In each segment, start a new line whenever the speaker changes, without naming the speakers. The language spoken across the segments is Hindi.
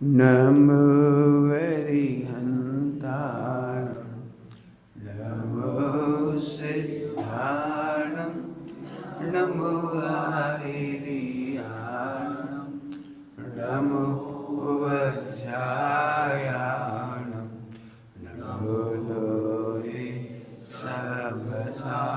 नमो वरिहन्ताणं नमो सिद्धाणं नमो आयर्याणं नमो वज्रायाणं नमो लोहे सबसाहूणं।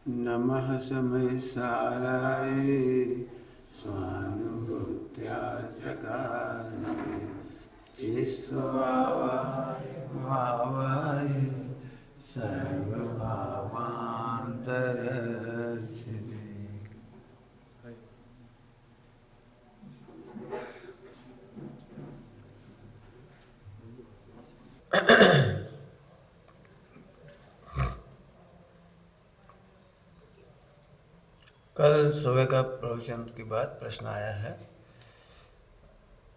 नमः समयसाराय स्वानुभूत्या चकारस्ते चिस्वभावाय भावाय सर्वभावान्तरच्छिदे। कल सुबह का प्रवचन के बाद प्रश्न आया है,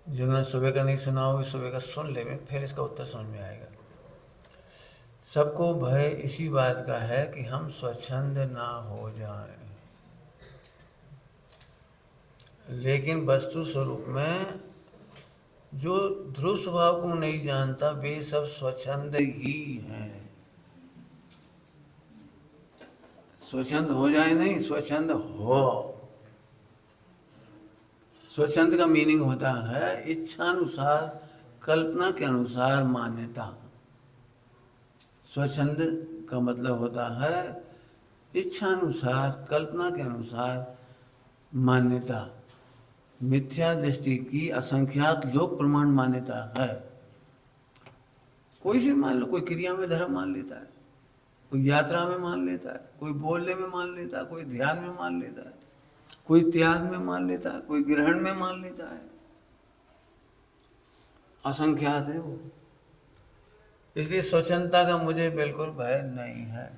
जिन्होंने सुबह का नहीं सुना हो सुबह का सुन ले, फिर इसका उत्तर समझ में आएगा। सबको भय इसी बात का है कि हम स्वच्छंद ना हो जाएं, लेकिन वस्तु स्वरूप में जो ध्रुव स्वभाव को नहीं जानता वे सब स्वच्छंद ही हैं। स्वच्छंद हो जाए नहीं, स्वच्छंद हो। स्वच्छंद का मीनिंग होता है इच्छानुसार, कल्पना के अनुसार मान्यता। स्वच्छंद का मतलब होता है इच्छानुसार, कल्पना के अनुसार मान्यता। मिथ्या दृष्टि की असंख्यात लोक प्रमाण मान्यता है। कोई से मान लो, कोई क्रिया में धर्म मान लेता है, कोई यात्रा में मान लेता है, कोई बोलने में मान लेता है, कोई ध्यान में मान लेता है, कोई त्याग में मान लेता है, कोई ग्रहण में मान लेता है। असंख्यात है वो। इसलिए स्वच्छंदता का मुझे बिल्कुल भय नहीं है।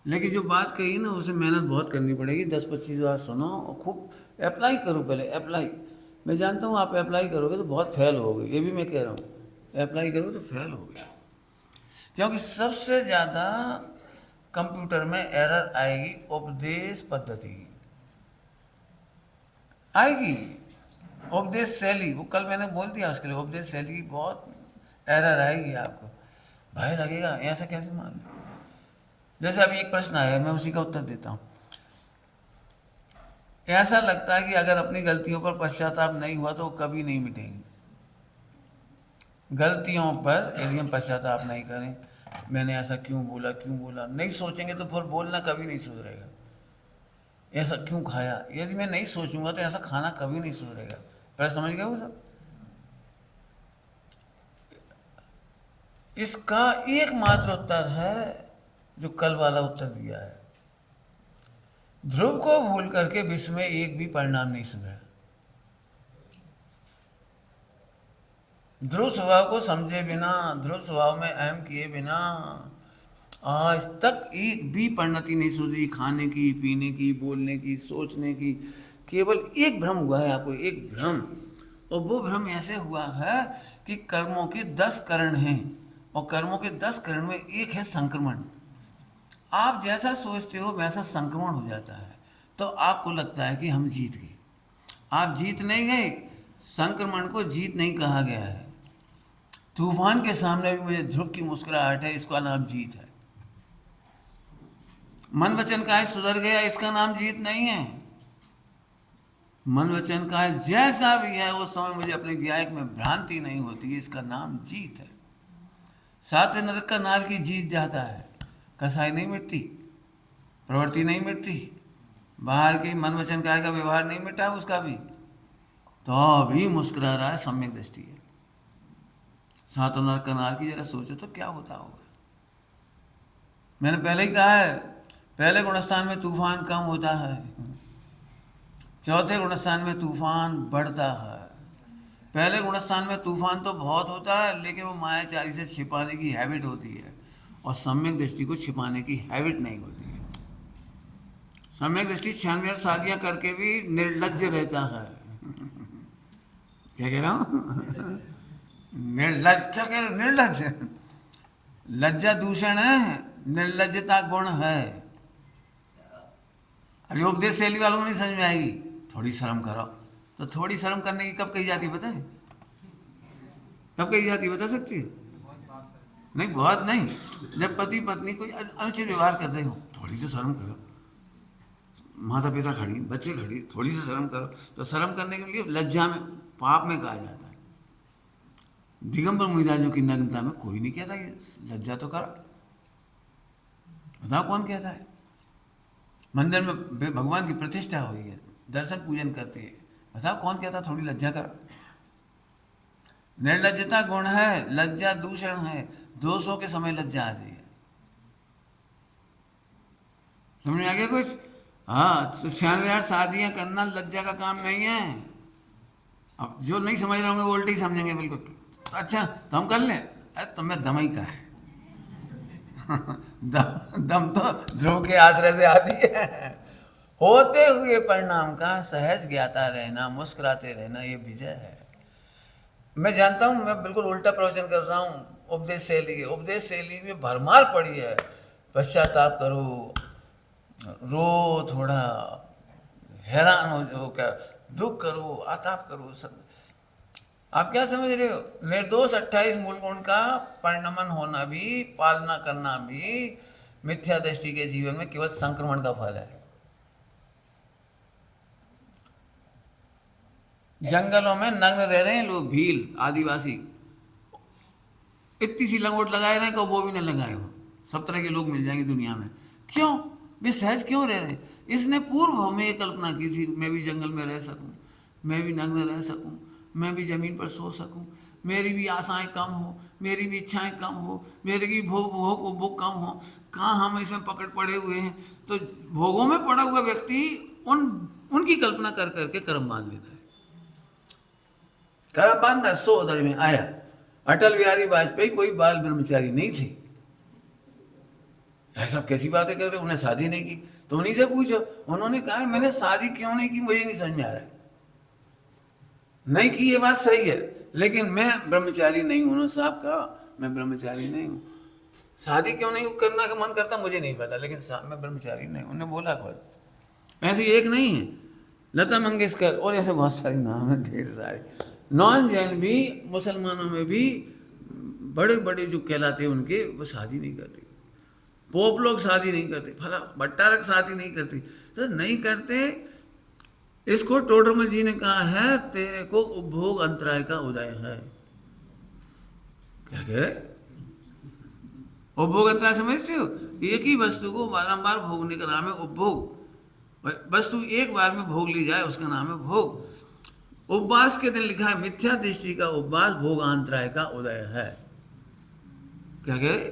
लेकिन जो बात कही ना, उसे मेहनत बहुत करनी पड़ेगी। 10-25 बार सुनो और खूब अप्लाई करो। पहले अप्लाई, मैं जानता हूँ आप अप्लाई करोगे तो बहुत फेल होगे, ये भी मैं कह रहा हूँ। अप्लाई करोगे तो फेल होगे, क्योंकि सबसे ज़्यादा कंप्यूटर में एरर आएगी उपदेश पद्धति आएगी। उपदेश शैली, वो कल मैंने बोल दिया उसके लिए, उपदेश शैली की बहुत एरर आएगी। आपको भय लगेगा, ऐसा कैसे मान लो। जैसे अभी एक प्रश्न आया, मैं उसी का उत्तर देता हूँ। ऐसा लगता है कि अगर अपनी गलतियों पर पश्चाताप नहीं हुआ तो वो कभी नहीं मिटेंगी। गलतियों पर यदि हम पश्चाताप नहीं करें, मैंने ऐसा क्यों बोला नहीं सोचेंगे तो फिर बोलना कभी नहीं सुधरेगा। ऐसा क्यों खाया, यदि मैं नहीं सोचूंगा तो ऐसा खाना कभी नहीं सुधरेगा। पर समझ गए वो सब। इसका एकमात्र उत्तर है जो कल वाला उत्तर दिया है। ध्रुव को भूल करके विश्व में एक भी परिणाम नहीं सुधरा। ध्रुव स्वभाव को समझे बिना, ध्रुव स्वभाव में अहम किए बिना आज तक एक भी परिणति नहीं सुधरी। खाने की, पीने की, बोलने की, सोचने की। केवल एक भ्रम हुआ है आपको, एक भ्रम। और वो भ्रम ऐसे हुआ है कि कर्मों के 10 करण हैं और कर्मों के 10 करण में एक है संक्रमण। आप जैसा सोचते हो वैसा संक्रमण हो जाता है। तो आपको लगता है कि हम जीत गए। आप जीत नहीं गए। संक्रमण को जीत नहीं कहा गया है। तूफान के सामने भी मुझे ध्रुव की मुस्कुराहट है, इसका नाम जीत है। मन वचन काया सुधर गया, इसका नाम जीत नहीं है। मन वचन काया जैसा भी है उस समय मुझे अपने ज्ञायक में भ्रांति नहीं होती, इसका नाम जीत है। सातवें नरक का नार की जीत जाता है, कसाई नहीं मिटती, प्रवृत्ति नहीं मिटती, बाहर की मन वचन काया का व्यवहार नहीं मिटा उसका भी, तो भी मुस्कुरा रहा है, सम्यक दृष्टि है। सातवें नरक का नार की जरा सोचो तो क्या होता होगा। मैंने पहले ही कहा है, पहले गुणस्थान में तूफान कम होता है, चौथे गुणस्थान में तूफान बढ़ता है। पहले गुणस्थान में तूफान तो बहुत होता है, लेकिन वो मायाचारी से छिपाने की हैबिट होती है, और सम्यक दृष्टि को छिपाने की हैबिट नहीं होती है। सम्यक दृष्टि 96 शादियां करके भी निर्लज्ज रहता है। क्या कह रहा हूँ? निर्लज्ज, क्या कह रहे? निर्लज्ज। लज्जा दूषण है, निर्लज्जता गुण है। अरे उपदेश शैली वालों को नहीं समझ में आएगी, थोड़ी शर्म करो। तो थोड़ी शर्म करने की कब कही जाती पता है? कब कही जाती बता सकती है? नहीं, बहुत नहीं। जब पति पत्नी कोई अनुचित व्यवहार कर रहे हो, थोड़ी सी शर्म करो। माता पिता खड़ी, बच्चे खड़ी, थोड़ी सी शर्म करो। तो शर्म करने के लिए लज्जा में, पाप में कहा जाता है। दिगंबर मुनिराजों की नग्नता में कोई नहीं कहता कि लज्जा तो करो। बताओ कौन कहता है? मंदिर में भगवान की प्रतिष्ठा हुई है, दर्शन पूजन करते हैं, बताओ कौन कहता थोड़ी लज्जा करो? निर्लज्जता गुण है, लज्जा दूषण है। दोषों के समय लज्जा आती है। समझ में आ गया कुछ? हाँ, 96 शादियां करना लज्जा का काम नहीं है। अब जो नहीं समझ रहे होंगे वो उल्टी समझेंगे बिल्कुल। तो अच्छा, तो हम कर लें? अरे तुम्हें दम ही का है। दम तो ध्रुव के आश्रय से आती है। होते हुए परिणाम का सहज ज्ञाता रहना, मुस्कुराते रहना, ये विजय है। मैं जानता हूँ मैं बिल्कुल उल्टा प्रवचन कर रहा हूँ। उपदेश शैली, उपदेश शैली में भरमार पड़ी है। पश्चाताप करो, रो, थोड़ा हैरान हो, क्या दुख करो, आताप करो, सब। आप क्या समझ रहे हो? निर्दोष 28 मूल गुण का परिणमन होना भी, पालना करना भी मिथ्या दृष्टि के जीवन में केवल संक्रमण का फल है। जंगलों में नग्न रह रहे हैं लोग, भील आदिवासी, इतनी सी लंगोट लगाए रहे को वो भी न लगाए हो। सब तरह के लोग मिल जाएंगे दुनिया में। क्यों? वे सहज क्यों रह रहे? इसने पूर्व में ये कल्पना की थी, मैं भी जंगल में रह सकूं, मैं भी नग्न रह सकूं, मैं भी जमीन पर सो सकूं, मेरी भी आशाएं कम हो, मेरी भी इच्छाएं कम हो, मेरी भी भोग कम हो। कहाँ हम इसमें पकड़ पड़े हुए हैं। तो भोगों में पड़ा हुआ व्यक्ति उनकी कल्पना कर करके कर्म बांध लेता है। कर्म बांधा, सो उधर में आया। अटल बिहारी वाजपेयी कोई बाल ब्रह्मचारी नहीं थे। ऐसा कैसी बातें कर रहे? उन्हें शादी नहीं की? तो उन्हीं से पूछो। उन्होंने कहा मैंने शादी क्यों नहीं की मुझे नहीं समझ में आ रहा है। नहीं की, ये बात सही है, लेकिन मैं ब्रह्मचारी नहीं हूं। उन्होंने साहब कहा मैं ब्रह्मचारी नहीं हूं। शादी क्यों नहीं करना का मन करता मुझे नहीं पता, लेकिन मैं ब्रह्मचारी नहीं हूं। उन्होंने बोला खुद। ऐसे एक नहीं है, लता मंगेशकर और ऐसे बहुत सारे नाम है, ढेर सारे। नॉन जैन भी, मुसलमानों में भी बड़े बड़े जो कहलाते हैं उनके, वो शादी नहीं करते। पोप लोग शादी नहीं करते, फला भट्टारक शादी नहीं करती। तो नहीं करते। इसको टोडरमल जी ने कहा है, तेरे को उपभोग अंतराय का उदय है। क्या कह रहे? उपभोग अंतराय समझते हो? एक ही वस्तु को बारंबार भोगने का नाम है उपभोग। वस्तु एक बार में भोग ली जाए उसका नाम है भोग। उपवास के दिन लिखा है, मिथ्या दृष्टि का उपवास भोगांतराय का उदय है। क्या कह रहे?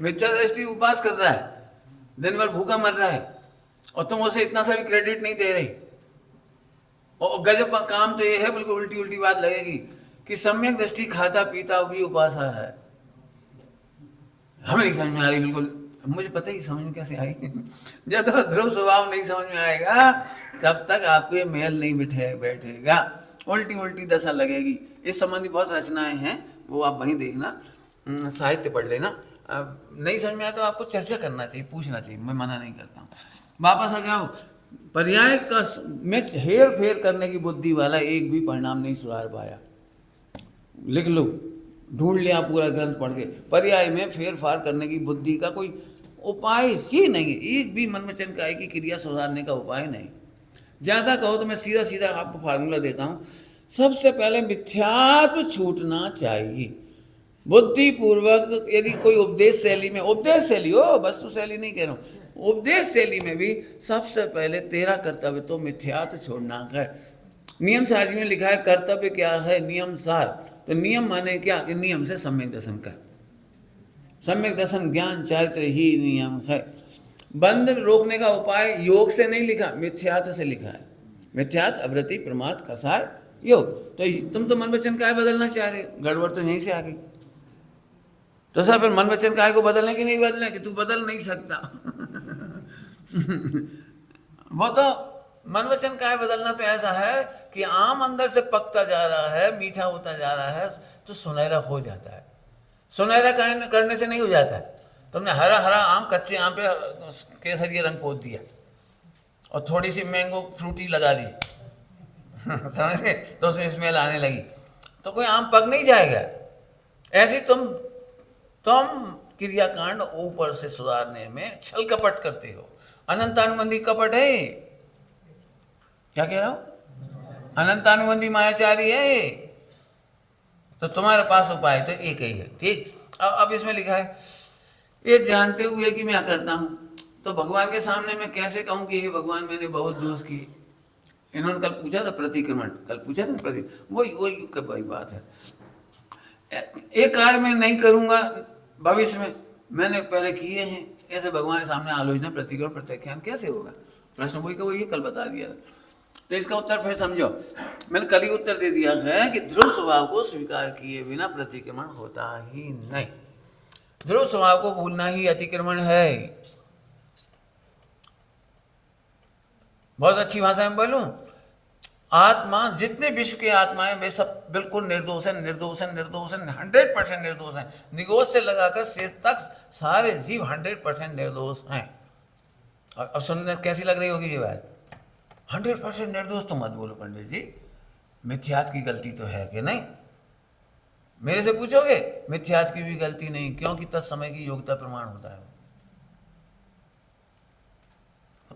मिथ्या दृष्टि उपवास कर रहा है, दिन भर भूखा मर रहा है, और तुम उसे इतना सा भी क्रेडिट नहीं दे रही। और गजब का काम तो ये है, बिल्कुल उल्टी उल्टी बात लगेगी, कि सम्यक दृष्टि खाता पीता भी उपासा है। हमें नहीं समझ में आ रही बिल्कुल। मुझे पता ही समझ में कैसे आएगी। जब तक ध्रुव स्वभाव नहीं समझ में आएगा तब तक आपको ये मेल नहीं बैठेगा, उल्टी उल्टी दशा लगेगी। इस संबंधी बहुत रचनाएं हैं, वो आप वहीं देखना, साहित्य पढ़ लेना। नहीं समझ में आया तो आपको चर्चा करना चाहिए, पूछना चाहिए, मैं मना नहीं करता हूँ। वापस आ जाओ, पर्याय का में हेर फेर करने की बुद्धि वाला एक भी परिणाम नहीं सुधार पाया। लिख लो, ढूंढ लिया पूरा ग्रंथ पढ़ के, पर्याय में फेर फार करने की बुद्धि का कोई उपाय ही नहीं है, एक भी मन वचन काया की क्रिया सुधारने का उपाय नहीं। ज़्यादा कहो तो मैं सीधा सीधा आपको फार्मूला देता हूँ। सबसे पहले मिथ्यात्व छूटना चाहिए। बुद्धिपूर्वक यदि कोई उपदेश शैली में, उपदेश शैली हो, वस्तु शैली नहीं कह रहा हूँ, उपदेश शैली में भी सबसे पहले तेरा कर्तव्य तो मिथ्यात्व छोड़ना है। नियम सार में लिखा है कर्तव्य क्या है, नियम सार। तो नियम माने क्या कि नियम से सम्यक दर्शन कर, सम्यक दर्शन ज्ञान चारित्र ही नियम है। बंध रोकने का उपाय योग से नहीं लिखा, मिथ्यात्व से लिखा है। मिथ्यात्व, अवृत्ति, प्रमाद, कसाय, योग। तो तुम तो मन वचन काय बदलना चाह रहे हो, गड़बड़ तो यहीं से आ गई। तो सर फिर मन वचन काय को बदलने की नहीं बदलने कि तू बदल नहीं सकता। वो तो मन वचन काय बदलना तो ऐसा है कि आम अंदर से पकता जा रहा है, मीठा होता जा रहा है, तो सुनहरा हो जाता है। सुनहरा करने से नहीं हो जाता है। तुमने हरा हरा आम, कच्चे आम पे केसरिया रंग पोत दिया और थोड़ी सी मैंगो फ्रूटी लगा दी, समझे, तो उसमें स्मेल आने लगी, तो कोई आम पक नहीं जाएगा। ऐसी तुम क्रियाकांड ऊपर से सुधारने में छल कपट करते हो। अनंतानुबंधी कपट है, क्या कह रहा हूं, अनंतानुबंधी मायाचारी है। तो तुम्हारे पास उपाय तो एक ही है, ठीक। अब इसमें लिखा है, ये जानते हुए कि मैं करता हूं, तो भगवान के सामने मैं कैसे कहूं कि हे भगवान मैंने बहुत दोष किए। इन्होंने कल पूछा था प्रतिक्रमण, कल पूछा था ना, वही बात है। एक कार्य मैं नहीं करूंगा भविष्य में, मैंने पहले किए हैं, ऐसे भगवान के सामने आलोचना, प्रतिक्रमण, प्रत्याख्यान कैसे होगा। प्रश्न वही का वही कल बता दिया। तो इसका उत्तर फिर समझो, मैंने कल ही उत्तर दे दिया है कि ध्रुव स्वभाव को स्वीकार किए बिना प्रतिक्रमण होता ही नहीं। ध्रुव स्वभाव को भूलना ही अतिक्रमण है। बहुत अच्छी भाषा में बोलूं, आत्मा, जितने विश्व के आत्माएं वे सब बिल्कुल निर्दोष है, निर्दोष है, निर्दोष है, 100% निर्दोष है। निगोज से लगाकर सिर तक सारे जीव 100% निर्दोष हैं। अब सुनने कैसी लग रही होगी ये बात, 100% निर्दोष तो मत बोलो पंडित जी, मिथ्यात्व की गलती तो है कि नहीं। मेरे से पूछोगे, मिथ्यात्व की भी गलती नहीं, क्योंकि तत्समय की योग्यता प्रमाण होता है।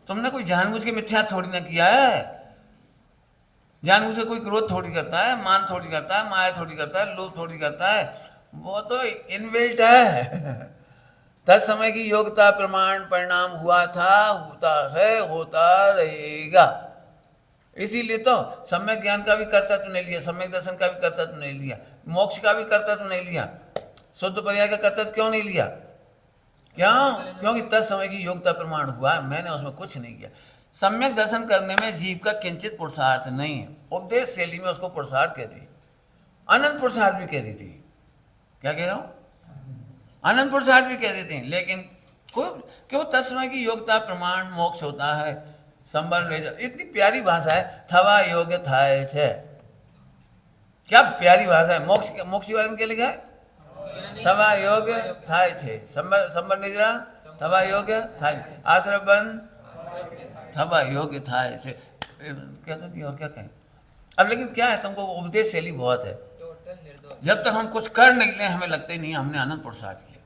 तुमने कोई जानबूझ के मिथ्यात्व थोड़ी ना किया है। जानबूझ के कोई क्रोध थोड़ी करता है, मान थोड़ी करता है, माया थोड़ी करता है, लोभ थोड़ी करता है, वो तो इनबिल्ट है। तत्समय की योग्यता प्रमाण परिणाम हुआ था, होता है, होता रहेगा। इसीलिए तो सम्यक ज्ञान का भी कर्तव्य नहीं लिया, सम्यक दर्शन का भी कर्तव्य नहीं लिया, मोक्ष का भी कर्तव्य नहीं लिया, शुद्ध पर्याय का कर्तव्य क्यों नहीं लिया? क्यों? क्योंकि तत्समय की योग्यता प्रमाण हुआ, मैंने उसमें कुछ नहीं किया। सम्यक दर्शन करने में जीव का किंचित पुरुषार्थ नहीं है। उपदेश शैली में उसको पुरुषार्थ कहती, अनंत पुरुषार्थ भी कहती थी। क्या कह रहा हूं? अनंत पुरुषार्थ भी कह देते हैं, लेकिन क्यों तत्समय की योग्यता प्रमाण मोक्ष होता है। संबंध, इतनी प्यारी भाषा है, थवा योग्य थाय छे। क्या प्यारी भाषा है। मोक्ष के बारे में क्या लिखा है? थवा योग्य थाय छे। संबंध निजरा थवा योग्य थाय, आश्रय बंद थवा योग्य थाय छे। कहते थी और क्या कहें। अब लेकिन क्या है, तुमको उपदेश शैली बहुत है। जब तक हम कुछ कर नहीं ले, हमें लगता ही नहीं हमने अनंत पुरुषार्थ किया।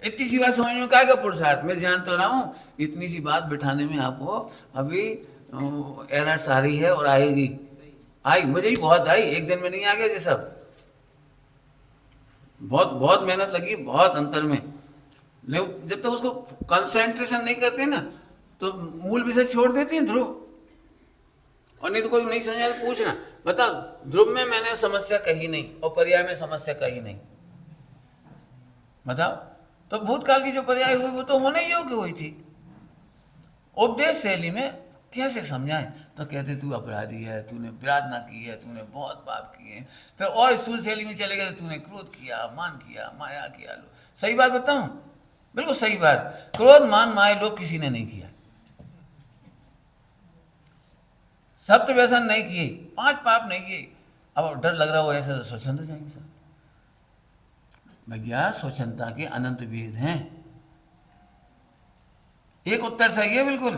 इतनी सी बात समझ में क्या पुरुषार्थ, मैं जान तो रहा हूँ, इतनी सी बात बिठाने में आपको अभी एलर्ट्स आ रही है और आएगी। आई, मुझे ही बहुत आई, एक दिन में नहीं आ गया ये सब। बहुत बहुत मेहनत लगी, बहुत अंतर में। लेकिन जब तक उसको कंसंट्रेशन नहीं करते ना, तो मूल विषय छोड़ देते हैं ध्रुव। और नहीं तो कोई नहीं समझा तो पूछना, बताओ ध्रुव में मैंने समस्या कही नहीं और पर्याय में समस्या कही नहीं, बताओ। तो भूतकाल की जो पर्याय हुई वो तो होने योग्य हुई थी। उपदेश शैली में कैसे समझाएं, तो कहते तू अपराधी है, तूने विराधना की है, तूने बहुत पाप किए। फिर और स्थूल शैली में चले गए, तूने क्रोध किया, मान किया, माया किया। लो सही बात बताऊं, बिल्कुल सही बात, क्रोध मान माया लोग किसी ने नहीं किया। सत्य व्यसन नहीं किए, 5 पाप नहीं किए। अब डर लग रहा हो ऐसे तो स्वच्छंद हो जाएंगे सब। भैया स्वच्छंदता के अनंत भेद हैं, एक उत्तर सही है बिल्कुल।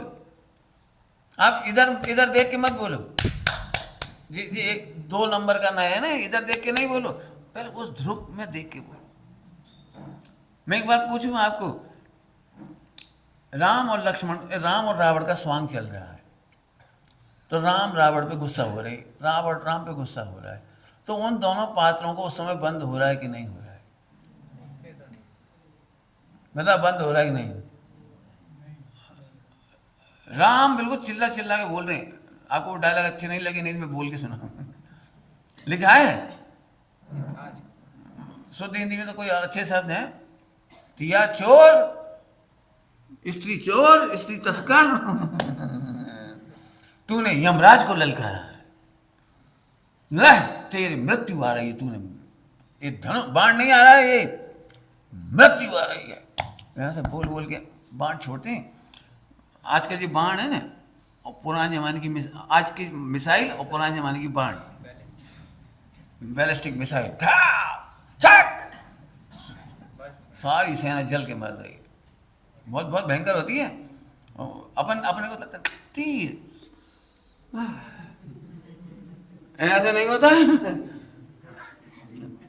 आप इधर इधर देख के मत बोलो जी जी, एक 2 नंबर का ना है ना, इधर देख के नहीं बोलो, पहले उस ध्रुव में देख के बोलो। मैं एक बात पूछूं आपको, राम और रावण का स्वांग चल रहा है, तो राम रावण पे गुस्सा हो रही, रावण राम पे गुस्सा हो रहा है, तो उन दोनों पात्रों को उस समय बंद हो रहा है कि नहीं हो रहा है? मतलब बंद हो रहा है कि नहीं? राम बिल्कुल चिल्ला चिल्ला के बोल रहे हैं, आपको डायलॉग अच्छे नहीं लगे, नहीं मैं बोल के सुना लिखा है शुद्ध हिंदी में तो कोई अच्छे शब्द हैं, तिया चोर, स्त्री तस्कर तूने यमराज को ललकारा है, ले तेरी मृत्यु आ रही है, तूने ये धनु बाण नहीं आ रहा है, ये मृत्यु आ रही है। यहाँ से बोल बोल के बाण छोड़ते हैं। आज का जो बाण है ना, और पुराने जमाने की आज की मिसाइल और पुराने जमाने की बाण, बैलिस्टिक मिसाइल, सारी सेना जल के मर रही है, बहुत बहुत भयंकर होती है। अपने को लगता है तीर, ऐसा नहीं होता है,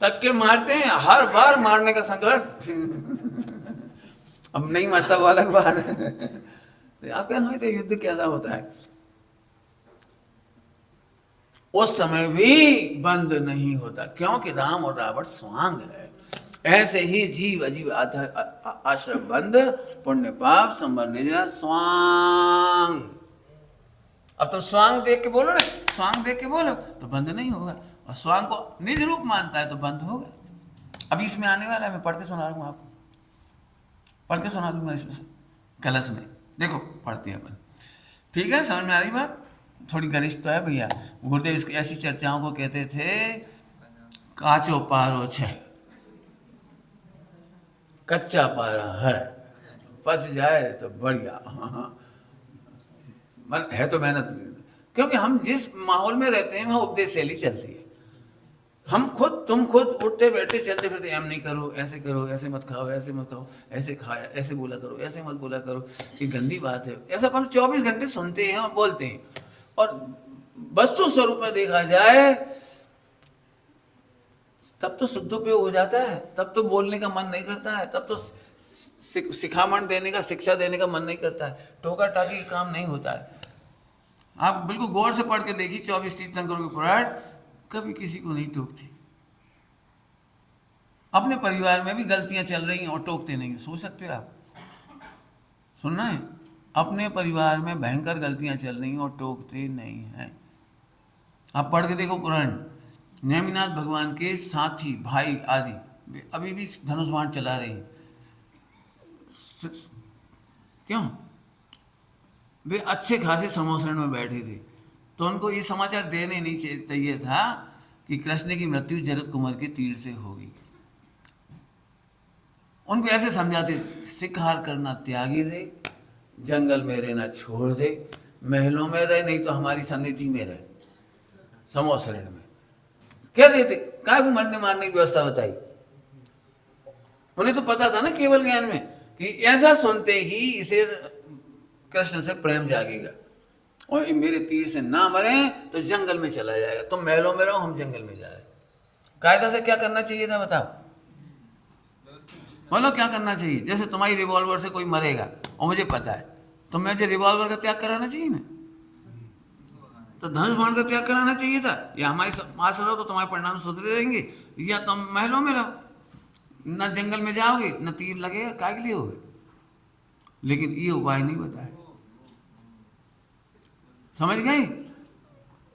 तक के मारते हैं, हर बार मारने का संघर्ष अब नहीं मरता वो अलग बात है। आप क्या समझते युद्ध कैसा होता है? उस समय भी बंद नहीं होता, क्योंकि राम और रावण स्वांग है। ऐसे ही जीव अजीव आश्रम बंद, पुण्य पाप संबर निजरा स्वांग। अब तो स्वांग देख के बोलो ना, स्वांग देख के बोलो तो बंद नहीं होगा, और स्वांग को निज रूप मानता है तो बंद होगा। अभी इसमें आने वाला है, मैं पढ़ के सुना दूंगा आपको, पढ़ के सुना दूंगा इसमें से कलश में, देखो पढ़ते हैं अपन, ठीक है? समझ में आ रही बात? थोड़ी गरिष्ठ तो है भैया। गुरुदेव इसकी ऐसी चर्चाओं को कहते थे काचो पारो छे, कच्चा पारा है, फंस जाए तो बढ़िया है तो मेहनत, क्योंकि हम जिस माहौल में रहते हैं वहाँ उपदेश शैली चलती है। हम खुद तुम खुद उठते बैठते चलते फिरते, एम नहीं करो, ऐसे करो, ऐसे मत खाओ, ऐसे मत खाओ, ऐसे खाया, ऐसे बोला करो, ऐसे मत बोला करो, ये गंदी बात है, ऐसा अपन 24 घंटे सुनते हैं और बोलते हैं। और वस्तु स्वरूप में देखा जाए तब तो शुद्धोपयोग हो जाता है, तब तो बोलने का मन नहीं करता है, तब तो सिखामण देने का, शिक्षा देने का मन नहीं करता है, टोका टाकी का काम नहीं होता है। आप बिल्कुल गौर से पढ़ के देखिए 24 तीर्थंकरों के पुराण, कभी किसी को नहीं टोकते। अपने परिवार में भी गलतियां चल रही हैं और टोकते नहीं, सोच सकते हो आप? सुनना है, अपने परिवार में भयंकर गलतियां चल रही हैं और टोकते नहीं हैं। आप पढ़ के देखो पुराण, नेमिनाथ भगवान के साथी भाई आदि अभी भी धनुष बाण चला रहे हैं, क्यों? वे अच्छे खासे समोसरण में बैठे थे, तो उनको ये समाचार देने नहीं चाहिए था कि कृष्ण की मृत्यु जरद कुमार के तीर से होगी। उनको ऐसे समझाते, शिकार करना त्यागी दे, जंगल में रहना छोड़ दे, महलों में रहे नहीं तो हमारी सन्निधि में रहे, समोसरण में क्या देते, क्या को मरने मारने की व्यवस्था बताई। उन्हें तो पता था ना केवल ज्ञान में कि ऐसा सुनते ही इसे कृष्ण से प्रेम जागेगा, और मेरे तीर से ना मरे तो जंगल में चला जाएगा, तुम महलों में रहो, हम जंगल में जा रहे। कायदा से क्या करना चाहिए था बताओ, बोलो क्या करना चाहिए? जैसे तुम्हारी रिवॉल्वर से कोई मरेगा और मुझे पता है, तो मुझे रिवॉल्वर का त्याग कराना चाहिए ना, तो धनुष बाण का त्याग कराना चाहिए था। या हमारे पास रहो तो तुम्हारे परिणाम सुधरे रहेंगे, या तुम महलों में रहो, न जंगल में जाओगे न तीर लगेगा, काय के लिए होगे? लेकिन ये उपाय नहीं बताया, समझ गए?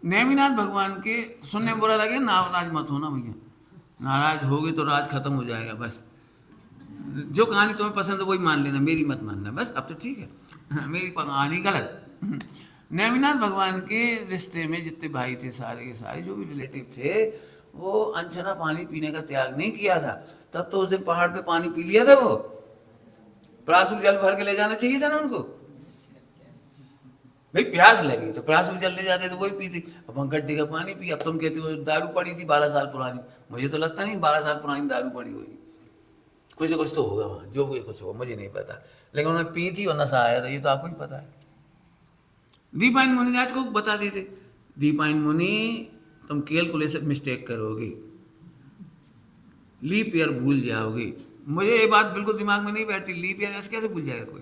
नेमिनाथ भगवान के सुनने बुरा लगे, नाराज मत होना भैया, नाराज होगे तो राज खत्म हो जाएगा। बस जो कहानी तुम्हें पसंद है वही मान लेना, मेरी मत मानना, बस अब तो ठीक है, मेरी कहानी गलत। नेमिनाथ भगवान के रिश्ते में जितने भाई थे सारे के सारे, जो भी रिलेटिव थे, वो अनछना पानी पीने का त्याग नहीं किया था। तब तो उस दिन पहाड़ पे पानी पी लिया था, वो प्रासूक जल भर के ले जाना चाहिए था ना उनको। भाई प्यास लगी तो प्रासूक जल ले जाते तो वही पीती, अब हम गड्ढे का पानी पी। अब तुम कहते हो दारू पड़ी थी 12 साल पुरानी, मुझे तो लगता नहीं 12 साल पुरानी दारू पड़ी हुई, कुछ ना कुछ तो होगा वहाँ, जो भी कुछ होगा मुझे नहीं पता, लेकिन उन्होंने पी थी और नशा आया था, ये तो आपको ही पता है। दीपायन मुनिराज को बता देते, दीपायन मुनि तुम कैलकुलेशन मिस्टेक करोगे, लीप ईयर भूल जाओगे। मुझे ये बात बिल्कुल दिमाग में नहीं बैठती, लीप ईयर ऐसे कैसे भूल जाएगा कोई?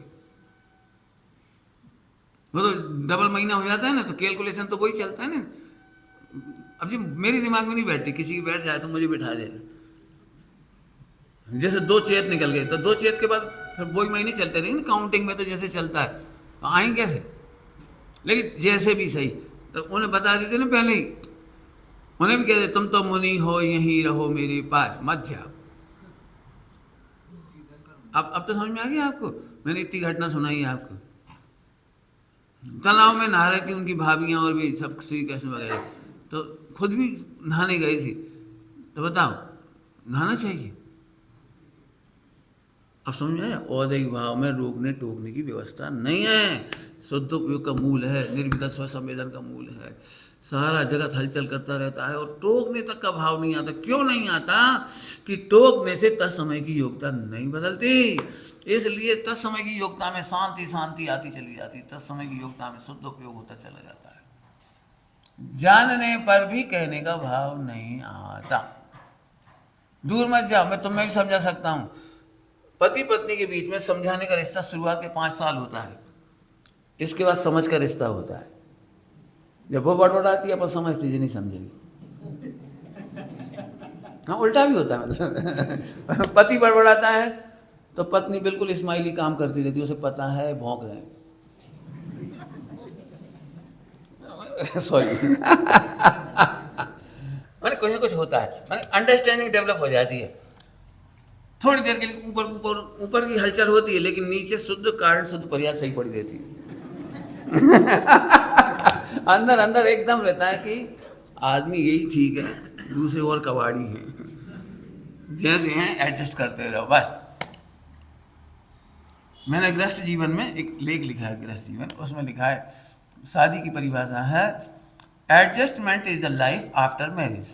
वो तो डबल महीना हो जाता है ना, तो कैलकुलेशन तो वही चलता है ना। अब जी मेरी दिमाग में नहीं बैठती, किसी की बैठ जाए तो मुझे बिठा देगा। जैसे 2 चेत निकल गए तो 2 चेत के बाद फिर वही महीने चलते रहेंगे काउंटिंग में, तो जैसे चलता है तो आएंगे कैसे? लेकिन जैसे भी सही, तो उन्हें बता देते ना पहले ही, उन्हें भी कहते तुम तो मुनि हो यहीं रहो मेरे पास मत जाओ। अब तो समझ में आ गया आपको, मैंने इतनी घटना सुनाई है आपको। तालाब में नहा रही थी उनकी भाभियाँ और भी सब, श्री कृष्ण वगैरह, तो खुद भी नहाने गई थी। तो बताओ नहाना चाहिए। अब समझ में आया? औदैहिक भाव में रोकने टोकने की व्यवस्था नहीं है, शुद्ध उपयोग का मूल है, निर्विकल्प स्व संवेदन का मूल है। सारा जगत हलचल करता रहता है और टोकने तक का भाव नहीं आता। क्यों नहीं आता? कि टोकने से तत्समय की योग्यता नहीं बदलती, इसलिए तत्समय की योग्यता में शांति शांति आती चली जाती, तत्समय की योग्यता में शुद्ध उपयोग होता चला जाता है। जानने पर भी कहने का भाव नहीं आता। दूर मत जाओ, मैं तुम्हें भी समझा सकता हूँ। पति पत्नी के बीच में समझाने का रिश्ता शुरुआत के 5 साल होता है, इसके बाद समझ का रिश्ता होता है। जब वो बड़बड़ाती है अपन समझती जी नहीं समझेगी। हाँ उल्टा भी होता है, मतलब पति बड़बड़ाता है तो पत्नी बिल्कुल स्माइली काम करती रहती है, उसे पता है भौंक रहे हैं। सॉरी मैंने कुछ ना कुछ होता है, मैंने अंडरस्टैंडिंग डेवलप हो जाती है। थोड़ी देर के लिए ऊपर ऊपर ऊपर की हलचल होती है, लेकिन नीचे शुद्ध कारण शुद्ध प्रयास सही पड़ी रहती है। अंदर अंदर एकदम रहता है कि आदमी यही ठीक है, दूसरे और कबाड़ी हैं, जैसे हैं एडजस्ट करते रहो बस। मैंने गृहस्थ जीवन में एक लेख लिखा है, गृहस्थ जीवन, उसमें लिखा है, शादी की परिभाषा है, adjustment is the life after marriage,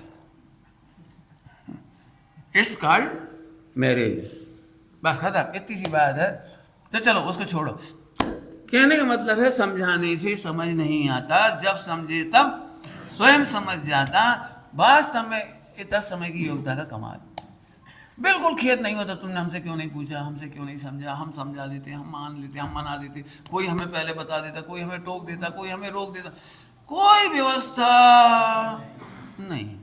it's called marriage. बस खत्म, इतनी सी बात है। तो चलो उसको छोड़ो। कहने का मतलब है समझाने से समझ नहीं आता, जब समझे तब स्वयं समझ जाता। वास्तव में इतना समय की योग्यता का कमाल। बिल्कुल खेद नहीं होता, तुमने हमसे क्यों नहीं पूछा, हमसे क्यों नहीं समझा, हम समझा देते, हम मान लेते, हम मना देते, कोई हमें पहले बता देता, कोई हमें टोक देता, कोई हमें रोक देता, कोई व्यवस्था नहीं।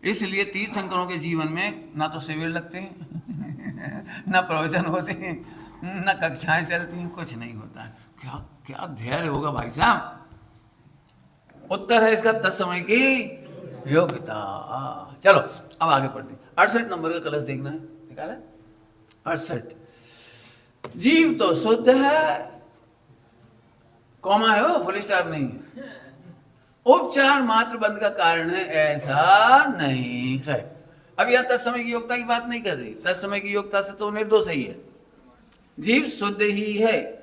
इसलिए तीर्थंकरों के जीवन में ना तो शिविर लगते हैं ना प्रवचन होते हैं, ना कक्षाएं चलती हैं, कुछ नहीं होता है। क्या क्या धैर्य होगा भाई साहब। उत्तर है इसका तत्समय की योग्यता। चलो अब आगे पढ़ते हैं। 68 नंबर का कलश देखना है, निकाला 68। जीव तो शुद्ध है, कौमा है वो, फुल स्टॉप नहीं है, उपचार मात्र बंध का कारण है ऐसा नहीं है। अब यह तत्समय की योग्यता की बात नहीं कर रही, तत्समय की योग्यता से तो निर्दोष ही है, जीव शुद्ध ही है,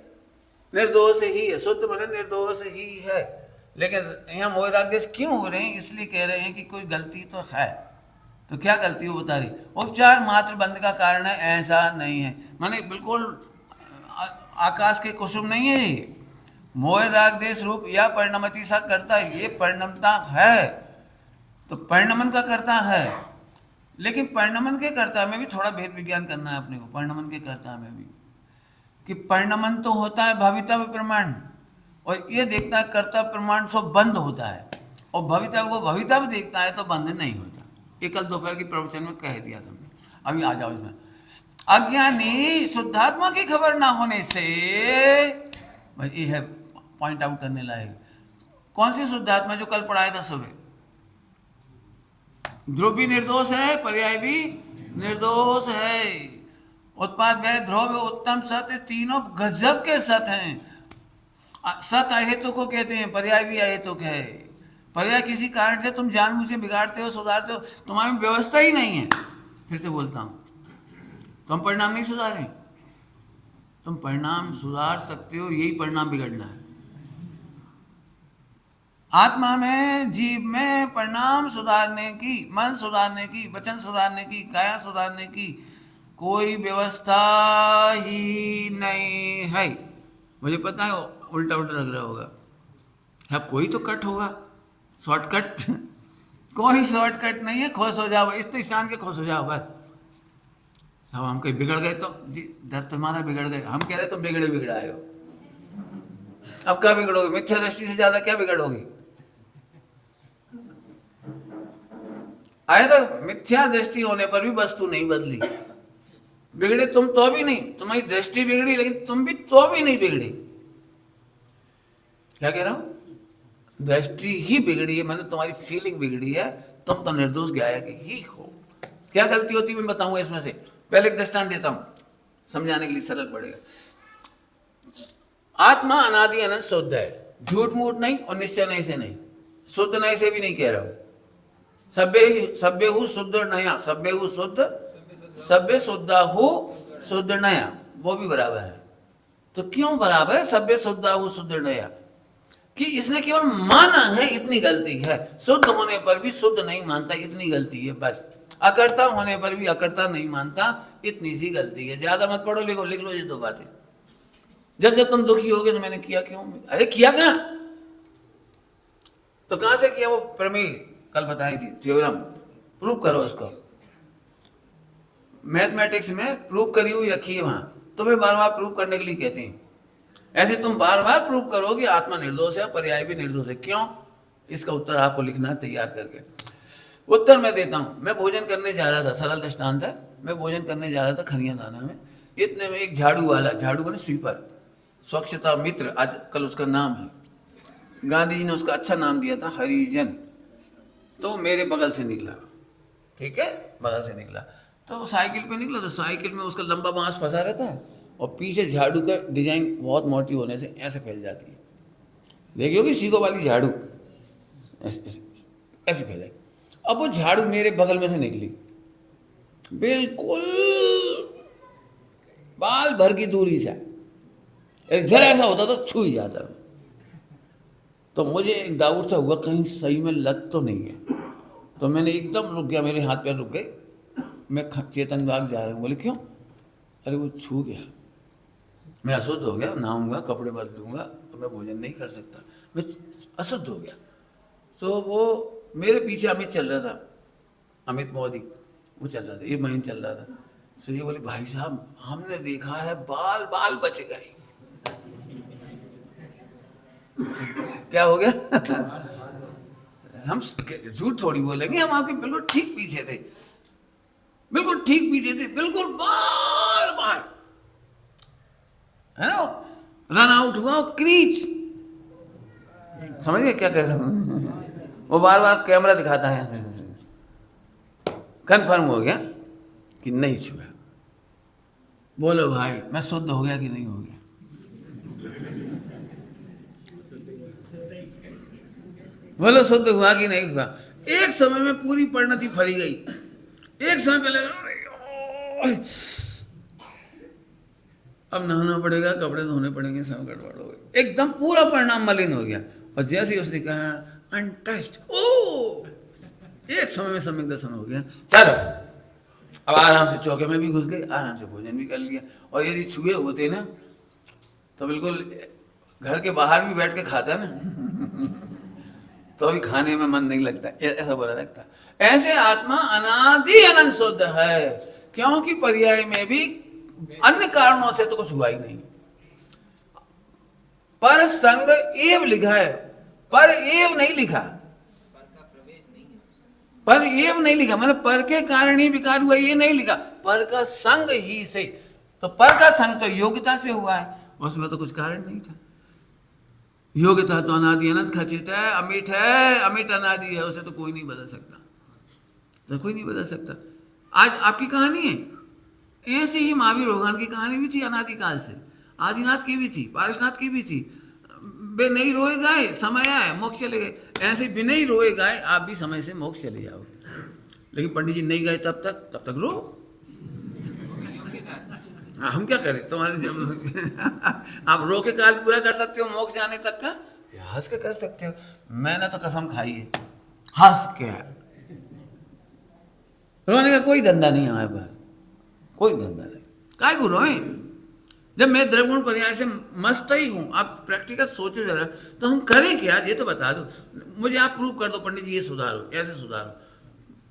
निर्दोष ही है, शुद्ध बने निर्दोष ही है। लेकिन यहाँ मोह राग देश क्यों हो रहे हैं? इसलिए कह रहे हैं कि कोई गलती तो है। तो क्या गलती हो बता रही, उपचार मात्र बंध का कारण है ऐसा नहीं है, माने बिल्कुल आकाश के कुसुम नहीं है ये। मोह राग देश रूप या परिणमति सा करता है, ये परिणमता है, तो परिणमन का करता है। लेकिन परिणमन के कर्ता में भी थोड़ा भेद विज्ञान करना है अपने को, परिणमन के कर्ता में भी, कि परिणमन तो होता है भवितव्य प्रमाण, और ये देखता है कर्ता प्रमाण सो बंद होता है, और भवितव्य को भवितव्य देखता है तो बंद नहीं होता। ये कल दोपहर की प्रवचन में कह दिया तुमने, अभी आ जाओ इसमें। अज्ञानी शुद्धात्मा की खबर ना होने से, भाई ये है पॉइंट आउट करने लायक। कौन सी शुद्धात्मा? जो कल पढ़ाया था सुबह। ध्रुव भी निर्दोष है, पर्याय भी निर्दोष है, उत्पाद व्यय ध्रुव उत्तम सत्य तीनों गजब के सत हैं। सत अहेतुक को कहते हैं, पर्याय भी अहेतुक है। पर्याय किसी कारण से तुम जानबूझ के बिगाड़ते हो, सुधारते हो, तुम्हारी व्यवस्था ही नहीं है। फिर से बोलता हूं, तुम परिणाम नहीं सुधारे, तुम परिणाम सुधार सकते हो, यही परिणाम बिगड़ना है। आत्मा में, जीव में परिणाम सुधारने की, मन सुधारने की, वचन सुधारने की, काया सुधारने की कोई व्यवस्था ही नहीं है। मुझे पता है उल्टा उल्टा लग रहा होगा। अब कोई तो कट होगा, शॉर्टकट। कोई शॉर्टकट नहीं है। खुश हो जाओ, इस तो शान के खुश हो जाओ बस। अब हम कहीं बिगड़ गए तो जी डर तुम्हारा बिगड़ गए, हम कह रहे तुम बिगड़े बिगड़ाए हो। अब क्या बिगड़ोगे? मिथ्या दृष्टि से ज्यादा क्या बिगड़ोगे? आए तो मिथ्या दृष्टि होने पर भी वस्तु नहीं बदली। बिगड़े तुम तो भी नहीं, तुम्हारी दृष्टि बिगड़ी लेकिन तुम भी तो भी नहीं बिगड़ी। क्या कह रहा हूं? दृष्टि ही बिगड़ी है, मैंने तुम्हारी फीलिंग बिगड़ी है। तुम तो निर्दोष गायक ही हो। क्या गलती होती मैं बताऊंगा इसमें से। पहले एक दृष्टांत देता हूं, समझाने के लिए सरल पड़ेगा। आत्मा अनादि अनंत शुद्ध है, झूठ मूठ नहीं और निश्चय नहीं से नहीं, शुद्ध नहीं से भी नहीं कह रहा हूं। सभ्य हु शुद्ध नया, सभ्य हु शुद्ध, सभ्य शुद्धा हु शुद्ध नया, वो भी बराबर है। तो क्यों बराबर है? सभ्य शुद्धा हु शुद्ध नया कि इसने केवल माना है, इतनी गलती है। शुद्ध होने पर भी शुद्ध नहीं मानता, इतनी गलती है बस। अकर्ता होने पर भी अकर्ता नहीं मानता, इतनी सी गलती है। ज्यादा मत पढ़ो, लिखो, लिख लो ये दो बातें। जब जब तुम दुखी होगे तो मैंने किया क्यों? अरे किया क्या? तो कहां से किया? वो प्रमेय कल बताई थी, थ्योरम। प्रूव करो उसको। मैथमेटिक्स में प्रूव करी हुई रखी है वहां, तुम्हें बार बार प्रूव करने के लिए कहते हैं। ऐसे तुम बार बार प्रूव करो कि आत्मा निर्दोष है, पर्याय भी निर्दोष है। क्यों? इसका उत्तर आपको लिखना है तैयार करके। उत्तर मैं देता हूं। मैं भोजन करने जा रहा था, सरल दृष्टांत है। मैं भोजन करने जा रहा था खनिया दाना में। इतने में एक झाड़ू वाला, झाड़ू बने स्वीपर, स्वच्छता मित्र आजकल उसका नाम है, गांधी जी ने उसका अच्छा नाम दिया था, हरिजन। तो मेरे बगल से निकला, ठीक है, बगल से निकला। तो साइकिल पे निकला, तो साइकिल में उसका लंबा बांस फंसा रहता है और पीछे झाड़ू का डिजाइन बहुत मोटी होने से ऐसे फैल जाती है। देखी होगी सीखो वाली झाड़ू, ऐसे फैल जाएगी। अब वो झाड़ू मेरे बगल में से निकली, बिल्कुल बाल भर की दूरी से। जरा ऐसा होता तो छू ही जाता। तो मुझे एक डाउट सा हुआ, कहीं सही में लग तो नहीं है। तो मैंने एकदम रुक गया, मेरे हाथ पैर रुक गए। मैं चेतन बाग जा रहा हूँ। बोले क्यों? अरे वो छू गया, मैं अशुद्ध हो गया, नहाऊंगा, कपड़े बदलूंगा तो मैं भोजन नहीं कर सकता, मैं अशुद्ध हो गया। तो वो मेरे पीछे अमित चल रहा था, अमित मोदी, वो चल रहा था, ये महीन चल रहा था। तो ये बोले भाई साहब हमने देखा है बाल बाल बच गए। क्या हो गया? हम झूठ थोड़ी बोलेंगे, हम आपके बिल्कुल ठीक पीछे थे, बिल्कुल ठीक पीछे थे, बिल्कुल बाल बाल, है ना? रन आउट हुआ क्रीच। समझ गए क्या कह रहा हूं? वो बार बार कैमरा दिखाता है, कंफर्म हो गया कि नहीं छुआ। बोलो भाई मैं शुद्ध हो गया कि नहीं हो गया? बोलो शुद्ध हुआ कि नहीं हुआ? एक समय में पूरी परिणति फरी गई। एक समय पहले अब नहाना पड़ेगा, कपड़े धोने पड़ेंगे, सब गड़बड़ हो गई, एकदम पूरा परिणाम मलिन हो गया। और जैसे ही उसने कहा अनटच्ड, ओ एक समय में सम्यक दर्शन हो गया। चलो अब आराम से चौके में भी घुस गए, आराम से भोजन भी कर लिया। और यदि छुए होते ना तो बिल्कुल घर के बाहर भी बैठ के खाता ना तो अभी खाने में मन नहीं लगता, ऐसा बुरा लगता। ऐसे आत्मा अनादि अनंत शुद्ध है, क्योंकि पर्याय में भी अन्य कारणों से तो कुछ हुआ ही नहीं। पर संग एव लिखा है, पर एव नहीं लिखा, पर एव नहीं लिखा, मतलब पर के कारण ही विकार हुआ ये नहीं लिखा, पर का संग ही से। तो पर का संग तो योग्यता से हुआ है, उसमें तो कुछ कारण नहीं था। योग्यता तो अनादि अनंत खचित है, अमिट है, अमिट अनादि है, उसे तो कोई नहीं बदल सकता, तो कोई नहीं बदल सकता। आज आपकी कहानी है, ऐसे ही महावीर भगवान की कहानी भी थी अनादिकाल से, आदिनाथ की भी थी, पारसनाथ की भी थी। बे नहीं रोए गाय समय आए मोक्ष चले गए, ऐसे भी नहीं रोए गाय आप भी समय से मोक्ष चले जाओगे। लेकिन पंडित जी नहीं गए तब तक रो। हम क्या करें तुम्हारे आप रो के काल पूरा कर सकते हो मोक्ष जाने तक का, हंस के कर सकते हो। मैंने तो कसम खाई है हंस के, रोने का कोई धंधा नहीं हमारे पास, कोई धंधा नहीं, काय को रोए? जब मैं द्रवगुण पर्याय से मस्त ही हूँ, आप प्रैक्टिकल सोचो जरा, तो हम करें क्या? ये तो बता दो मुझे, आप प्रूव कर दो पंडित जी, ये सुधारो, ऐसे सुधारो।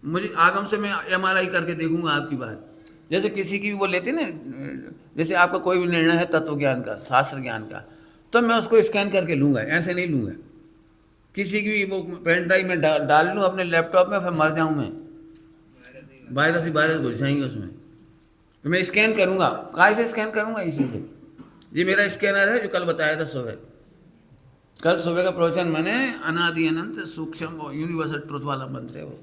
मुझे आगम से मैं MRI करके देखूंगा आपकी बात। जैसे किसी की वो लेते ना, जैसे आपका कोई भी निर्णय है तत्व ज्ञान का, शास्त्र ज्ञान का, तो मैं उसको स्कैन करके लूँगा, ऐसे नहीं लूँगा। किसी की भी वो पेन ड्राइव में डाल लूँ अपने लैपटॉप में, फिर मर जाऊँ मैं, वायरस ही वायरस घुस जाएंगे उसमें। तो मैं स्कैन करूँगा, काय से स्कैन करूँगा? इसी से। ये मेरा स्कैनर है जो कल बताया था सुबह, कल सुबह का प्रवचन मैंने, अनादि अनंत सूक्ष्म वो यूनिवर्सल ट्रुथ वाला मंत्र है वो,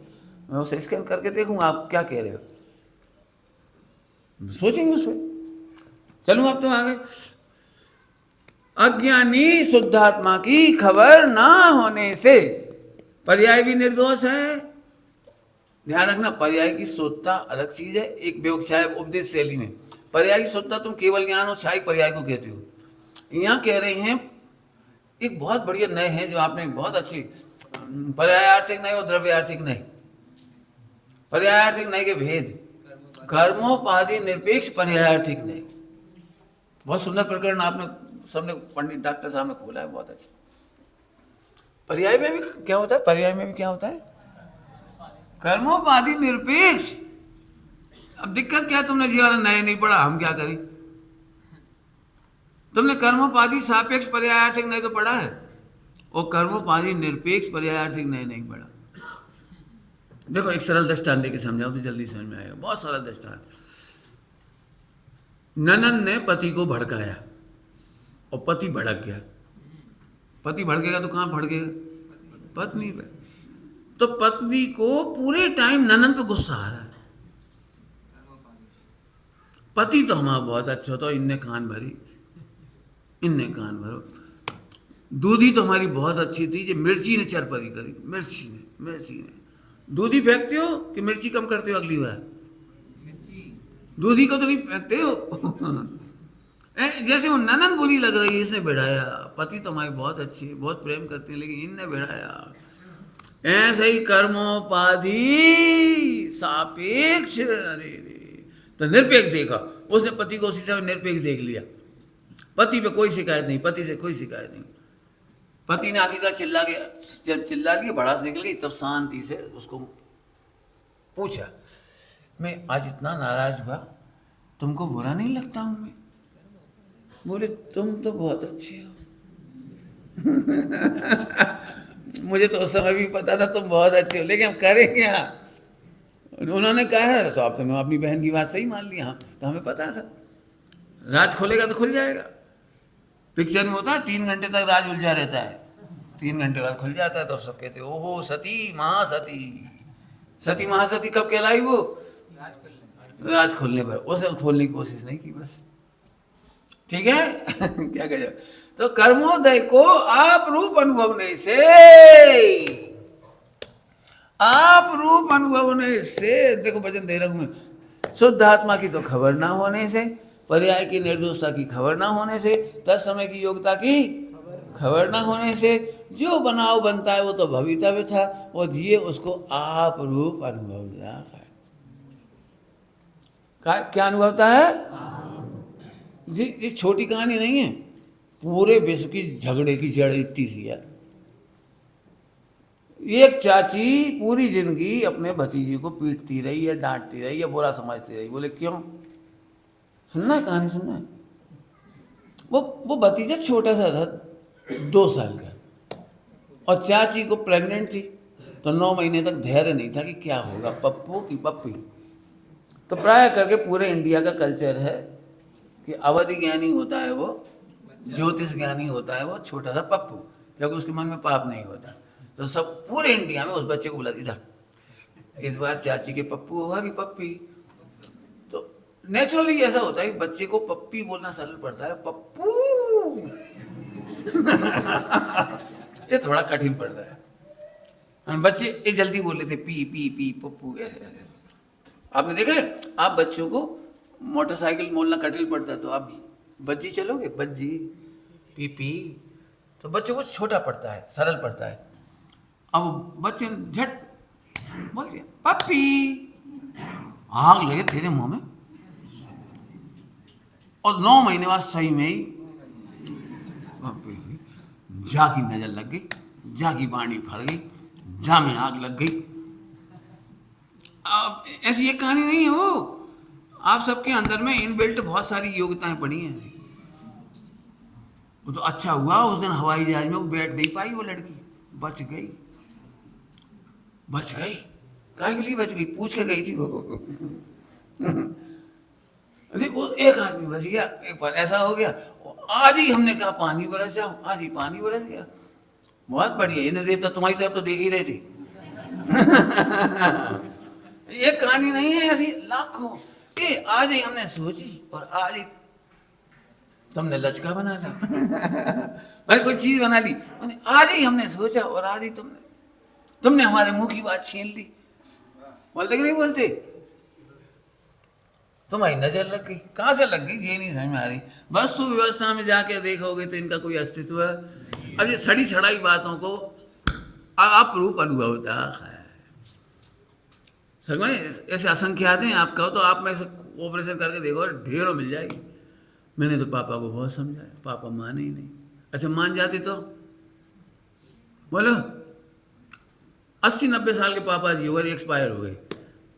मैं उसे स्कैन करके देखूंगा आप क्या कह रहे हो, सोचेंगे उस पर। चलूँ अब तो आगे। अज्ञानी शुद्धात्मा की खबर ना होने से, पर्याय भी निर्दोष है। ध्यान रखना, पर्याय की शुद्धता अलग चीज है। एक व्याख्याय उपदेश शैली में पर्याय की शुद्धता तुम केवल ज्ञान और क्षायिक पर्याय को कहते हो। यहाँ कह रहे हैं एक बहुत बढ़िया नए हैं जो आपने बहुत अच्छी, पर्यायार्थिक नए और द्रव्यार्थिक नए। पर्यायार्थिक नए के भेद, कर्मोपाधि निरपेक्ष पर्यायार्थिक नए, बहुत सुंदर प्रकरण आपने सबने, पंडित डॉक्टर साहब ने खोला है, बहुत अच्छा। पर्याय में भी क्या होता है? पर्याय में भी क्या होता है? कर्मोपाधि निरपेक्ष। अब दिक्कत क्या है, तुमने जी वाला नए नहीं पढ़ा, हम क्या करें? तुमने कर्मोपाधि सापेक्ष पर्यायार्थिक नए तो पढ़ा है, और कर्मोपाधि निरपेक्ष पर्यायार्थिक नए नहीं पढ़ा। देखो एक सरल दृष्टांत देके समझाओ तो जल्दी समझ में आएगा, बहुत सरल दृष्टांत। ननन ने पति को भड़काया और पति भड़क गया। पति भड़केगा तो कहाँ भड़केगा? पत्नी पे। तो पत्नी को पूरे टाइम ननन पे गुस्सा आ रहा है। पति तो हमारा बहुत अच्छा होता, इनने कान भरी, इनने कान भरो। दूधी तो हमारी बहुत अच्छी थी, जो मिर्ची ने चरपरी करी, मिर्ची ने। दूधी फेंकते हो कि मिर्ची कम करते हो अगली बार? दूधी को तो नहीं फेंकते हो। जैसे वो ननन बुरी लग रही है, इसने भिड़ाया। पति तो हमारी बहुत अच्छी है, बहुत प्रेम करते हैं, लेकिन इनने भिड़ाया। ऐसे ही कर्मोपाधि सापेक्ष, अरे तो निरपेक्ष देखा उसने, पति को उसी से निरपेक्ष देख लिया। पति पे कोई शिकायत नहीं, पति से कोई शिकायत नहीं। पति ने आखिरकार चिल्ला गया, जब चिल्ला लिया भड़ास निकल गई, तब शांति से उसको पूछा, मैं आज इतना नाराज हुआ, तुमको बुरा नहीं लगता हूं मैं? बोले तुम तो बहुत अच्छे हो। मुझे तो उस समय भी पता था तुम बहुत अच्छे हो, लेकिन हम करें क्या? उन्होंने कहा है साहब, तुमने अपनी बहन की बात सही मान ली। हाँ, तो हमें पता था राज खुलेगा तो खुल जाएगा। पिक्चर में होता है 3 घंटे तक राज उलझा रहता है, 3 घंटे बाद खुल जाता है। तो सब कहते ओहो सती महासती। सती महासती कब कहलाई? वो राज खुलने पर। उसने खोलने की कोशिश नहीं की, बस। ठीक है। क्या कह जाए? तो कर्मोदय को आप रूप अनुभवने से, आप रूप अनुभवने से, देखो वचन दे रहा हूं मैं, शुद्ध आत्मा की तो खबर ना होने से, पर्याय की निर्दोषता की खबर ना होने से, तत्समय की योग्यता की खबर ना होने से, जो बनाव बनता है वो तो भवितव्य था, और जिए उसको आप रूप अनुभव है। क्या अनुभवता है जी? ये छोटी कहानी नहीं है, पूरे विश्व की झगड़े की जड़ इतनी सी है। एक चाची पूरी जिंदगी अपने भतीजे को पीटती रही है, डांटती रही है, बुरा समझती रही। बोले क्यों? सुनना है कहानी, सुनना है। वो भतीजा छोटा सा था, 2 साल का, और चाची को प्रेग्नेंट थी, तो 9 महीने तक धैर्य नहीं था कि क्या होगा, पप्पू की पप्पी। तो प्राय करके पूरे इंडिया का कल्चर है कि अवधि ज्ञानी होता है वो, ज्योतिष ज्ञानी होता है वो छोटा सा पप्पू, क्योंकि उसके मन में पाप नहीं होता। तो सब पूरे इंडिया में उस बच्चे को बुला दी था, इस बार चाची के पप्पू होगा कि पप्पी। तो नेचुरली ऐसा होता है कि बच्चे को पप्पी बोलना सरल पड़ता है, पप्पू ये थोड़ा कठिन पड़ता है। हम बच्चे ये जल्दी बोल लेते पी पी पी पप्पू ऐसे। आपने देखा है, आप बच्चों को मोटरसाइकिल बोलना कठिन पड़ता है, तो आप बज्जी चलोगे, बज्जी पी पी, तो बच्चों को छोटा पड़ता है, सरल पड़ता है। अब बच्चे झट बोल दिया पप्पी, आग लगे तेरे मुंह में, और 9 महीने बाद सही में ही जा की नजर लग गई, जा की बाणी फर गई, जा में आग लग गई। अब ऐसी एक कहानी नहीं है वो, आप सबके अंदर में इनबिल्ट बहुत सारी योग्यताएं पड़ी हैं ऐसी। वो तो अच्छा हुआ उस दिन हवाई जहाज में वो बैठ नहीं पाई, वो लड़की बच गई। बच गई काहे के लिए बच गई? पूछ के गई थी वो। वो एक आदमी बच गया। एक बार ऐसा हो गया, आज ही हमने कहा पानी बरस जाओ, आज ही पानी बरस गया। बहुत बढ़िया, इंद्र देवता तुम्हारी तरफ तो देख ही रहे थे। ये कहानी नहीं है, ऐसी लाखों। ये आज ही हमने सोची और आज ही तुमने लचका बना ला। मैंने कोई चीज बना ली, आज ही हमने सोचा और आज ही तुमने हमारे मुंह की बात छीन ली। बोलते कि नहीं बोलते? तुम्हारी नजर लग गई। कहाँ से लग गई ये नहीं समझ में आ रही। वस्तु व्यवस्था में जाके देखोगे तो इनका कोई अस्तित्व है। अब ये सड़ी छड़ाई बातों को अप्रूप अनुभव होता है। समझ में ऐसे असंख्यात हैं। आप कहो तो आप में से ऑपरेशन करके देखो, ढेरों मिल जाएगी। मैंने तो पापा को बहुत समझाया, पापा माने ही नहीं। अच्छा मान जाते तो बोलो, 80-90 साल के पापा जी और एक्सपायर हो गए।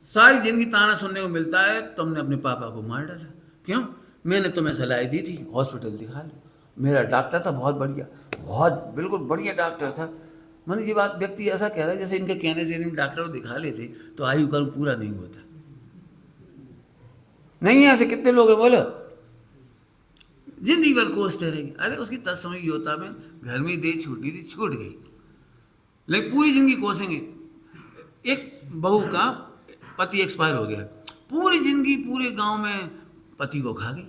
सारी जिंदगी ताना सुनने को मिलता है तुमने अपने पापा को मार डाला। क्यों? मैंने तुम्हें सलाह दी थी हॉस्पिटल दिखा लो। मेरा डॉक्टर था बहुत बढ़िया, बहुत बिल्कुल बढ़िया डॉक्टर था। मैंने ये बात व्यक्ति ऐसा कह रहा है जैसे इनके कहने से इन डॉक्टर को दिखा लेते तो आयु कर्म पूरा नहीं होता। नहीं है ऐसे कितने लोग हैं बोलो, जिंदगी भर कोसते रहेंगे। अरे उसकी तत्समय योता में घर में दे छूटनी थी, छूट गई, लेकिन पूरी जिंदगी कोसेंगे। एक बहू का पति एक्सपायर हो गया, पूरी जिंदगी पूरे गांव में पति को खा गई,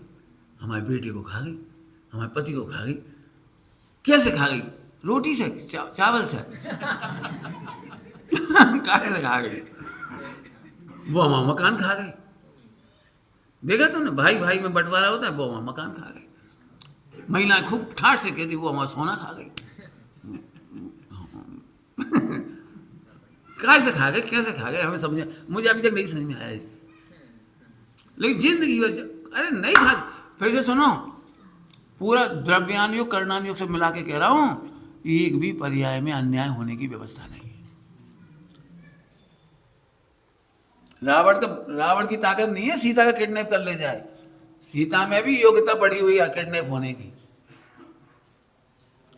हमारे बेटे को खा गई, हमारे पति को खा गई। कैसे खा गई? रोटी से, चावल से। काहे से खा गई? वो हमारा मकान खा गई। देखा तुमने, भाई भाई में बंटवारा होता है, वो हमारा मकान खा गई। महिलाएं खूब ठाठ से कहती वो हमारा सोना खा गई। कैसे खा गए, कैसे खा गए? हमें समझ, मुझे अभी तक नहीं समझ में आया। लेकिन जिंदगी अरे नहीं खा। फिर से सुनो, पूरा द्रव्यान योग कर्णान योग से मिला के कह रहा हूं, एक भी पर्याय में अन्याय होने की व्यवस्था नहीं है। रावण की ताकत नहीं है सीता का किडनैप कर ले जाए। सीता में भी योग्यता पड़ी हुई है किडनैप होने की।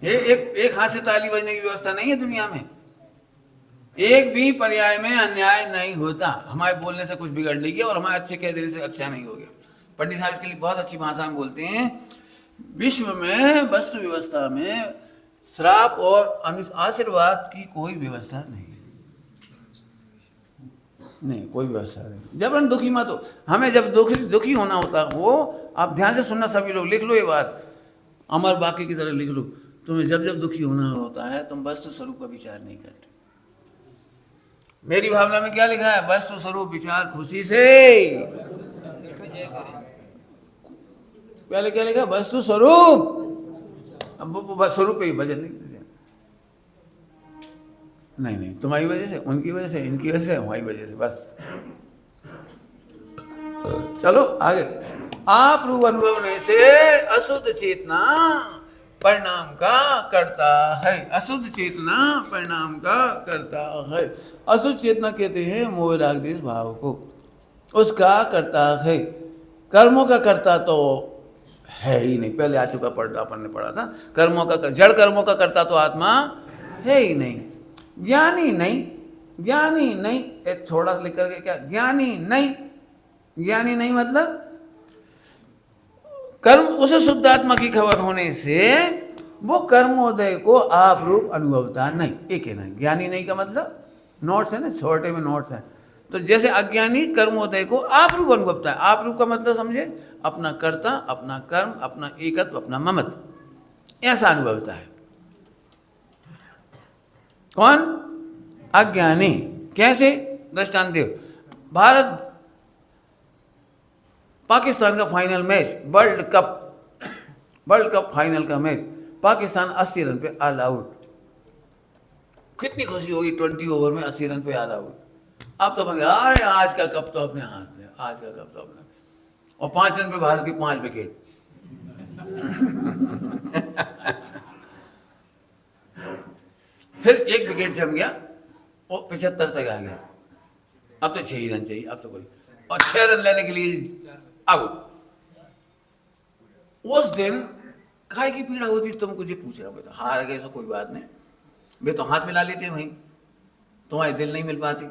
एक हाथ से ताली बजने की व्यवस्था नहीं है दुनिया में। एक भी पर्याय में अन्याय नहीं होता। हमारे बोलने से कुछ बिगड़ नहीं है और हमारे अच्छे कह देने से अच्छा नहीं हो गया। पंडित साहब इसके लिए बहुत अच्छी भाषा में बोलते हैं, विश्व में वस्तु व्यवस्था में श्राप और आशीर्वाद की कोई व्यवस्था नहीं, कोई व्यवस्था नहीं। जब हम दुखी मत हो, हमें जब दुखी होना होता वो, आप ध्यान से सुनना सभी लोग, लिख लो ये बात, अमर बाकी की तरह लिख लो। तुम्हें जब दुखी होना होता है तुम वस्तु स्वरूप का विचार नहीं करते। मेरी भावना में क्या लिखा है? वस्तु स्वरूप विचार खुशी से। पहले क्या लिखा? वस्तु स्वरूप। अब स्वरूप पे ही भजन नहीं, तुम्हारी वजह से, उनकी वजह से, इनकी वजह से, हमारी वजह से, बस। चलो आगे। आप रूप अनुभव से अशुद्ध चेतना परिणाम का करता है। अशुद्ध चेतना परिणाम का करता है। अशुद्ध चेतना कहते हैं मोह राग द्वेष भाव को, उसका करता है। कर्मों का करता तो है ही नहीं, पहले आ चुका, अपन ने पढ़ा था। कर्मों का, जड़ कर्मों का करता तो आत्मा है ही नहीं। ज्ञानी नहीं, एक थोड़ा सा लिख करके, क्या ज्ञानी नहीं मतलब कर्म उसे शुद्ध आत्मा की खबर होने से वो कर्मोदय को आप रूप अनुभवता नहीं। एक है नहीं, ज्ञानी नहीं का मतलब नोट्स है ना, छोटे में नोट्स है। तो जैसे अज्ञानी कर्मोदय को आप रूप अनुभवता है। आप रूप का मतलब समझे, अपना कर्ता, अपना कर्म, अपना एकत्व, अपना ममत्व, ऐसा अनुभवता है। कौन? अज्ञानी। कैसे? दृष्टांत देव। भारत पाकिस्तान का final match, world cup final का मैच, पाकिस्तान 80 रन पे ऑल आउट। कितनी खुशी होगी 20 ओवर में 80 रन पे ऑल आउट। अब तो बन अरे आज का कप तो अपने हाथ में, आज का कप तो अपने। और 5 रन पे भारत के 5 विकेट। फिर एक विकेट जम गया, वो 75 तक आ गया। अब तो 6 ही रन चाहिए, अब तो कोई, और 6 रन लेने के लिए आउट। उस दिन काय की पीड़ा होती, तुम कुछ पूछ रहे हो बेटा, हार गए सो कोई बात नहीं, वे तो हाथ मिला लेते वहीं, तुम्हारी दिल नहीं मिल पाती।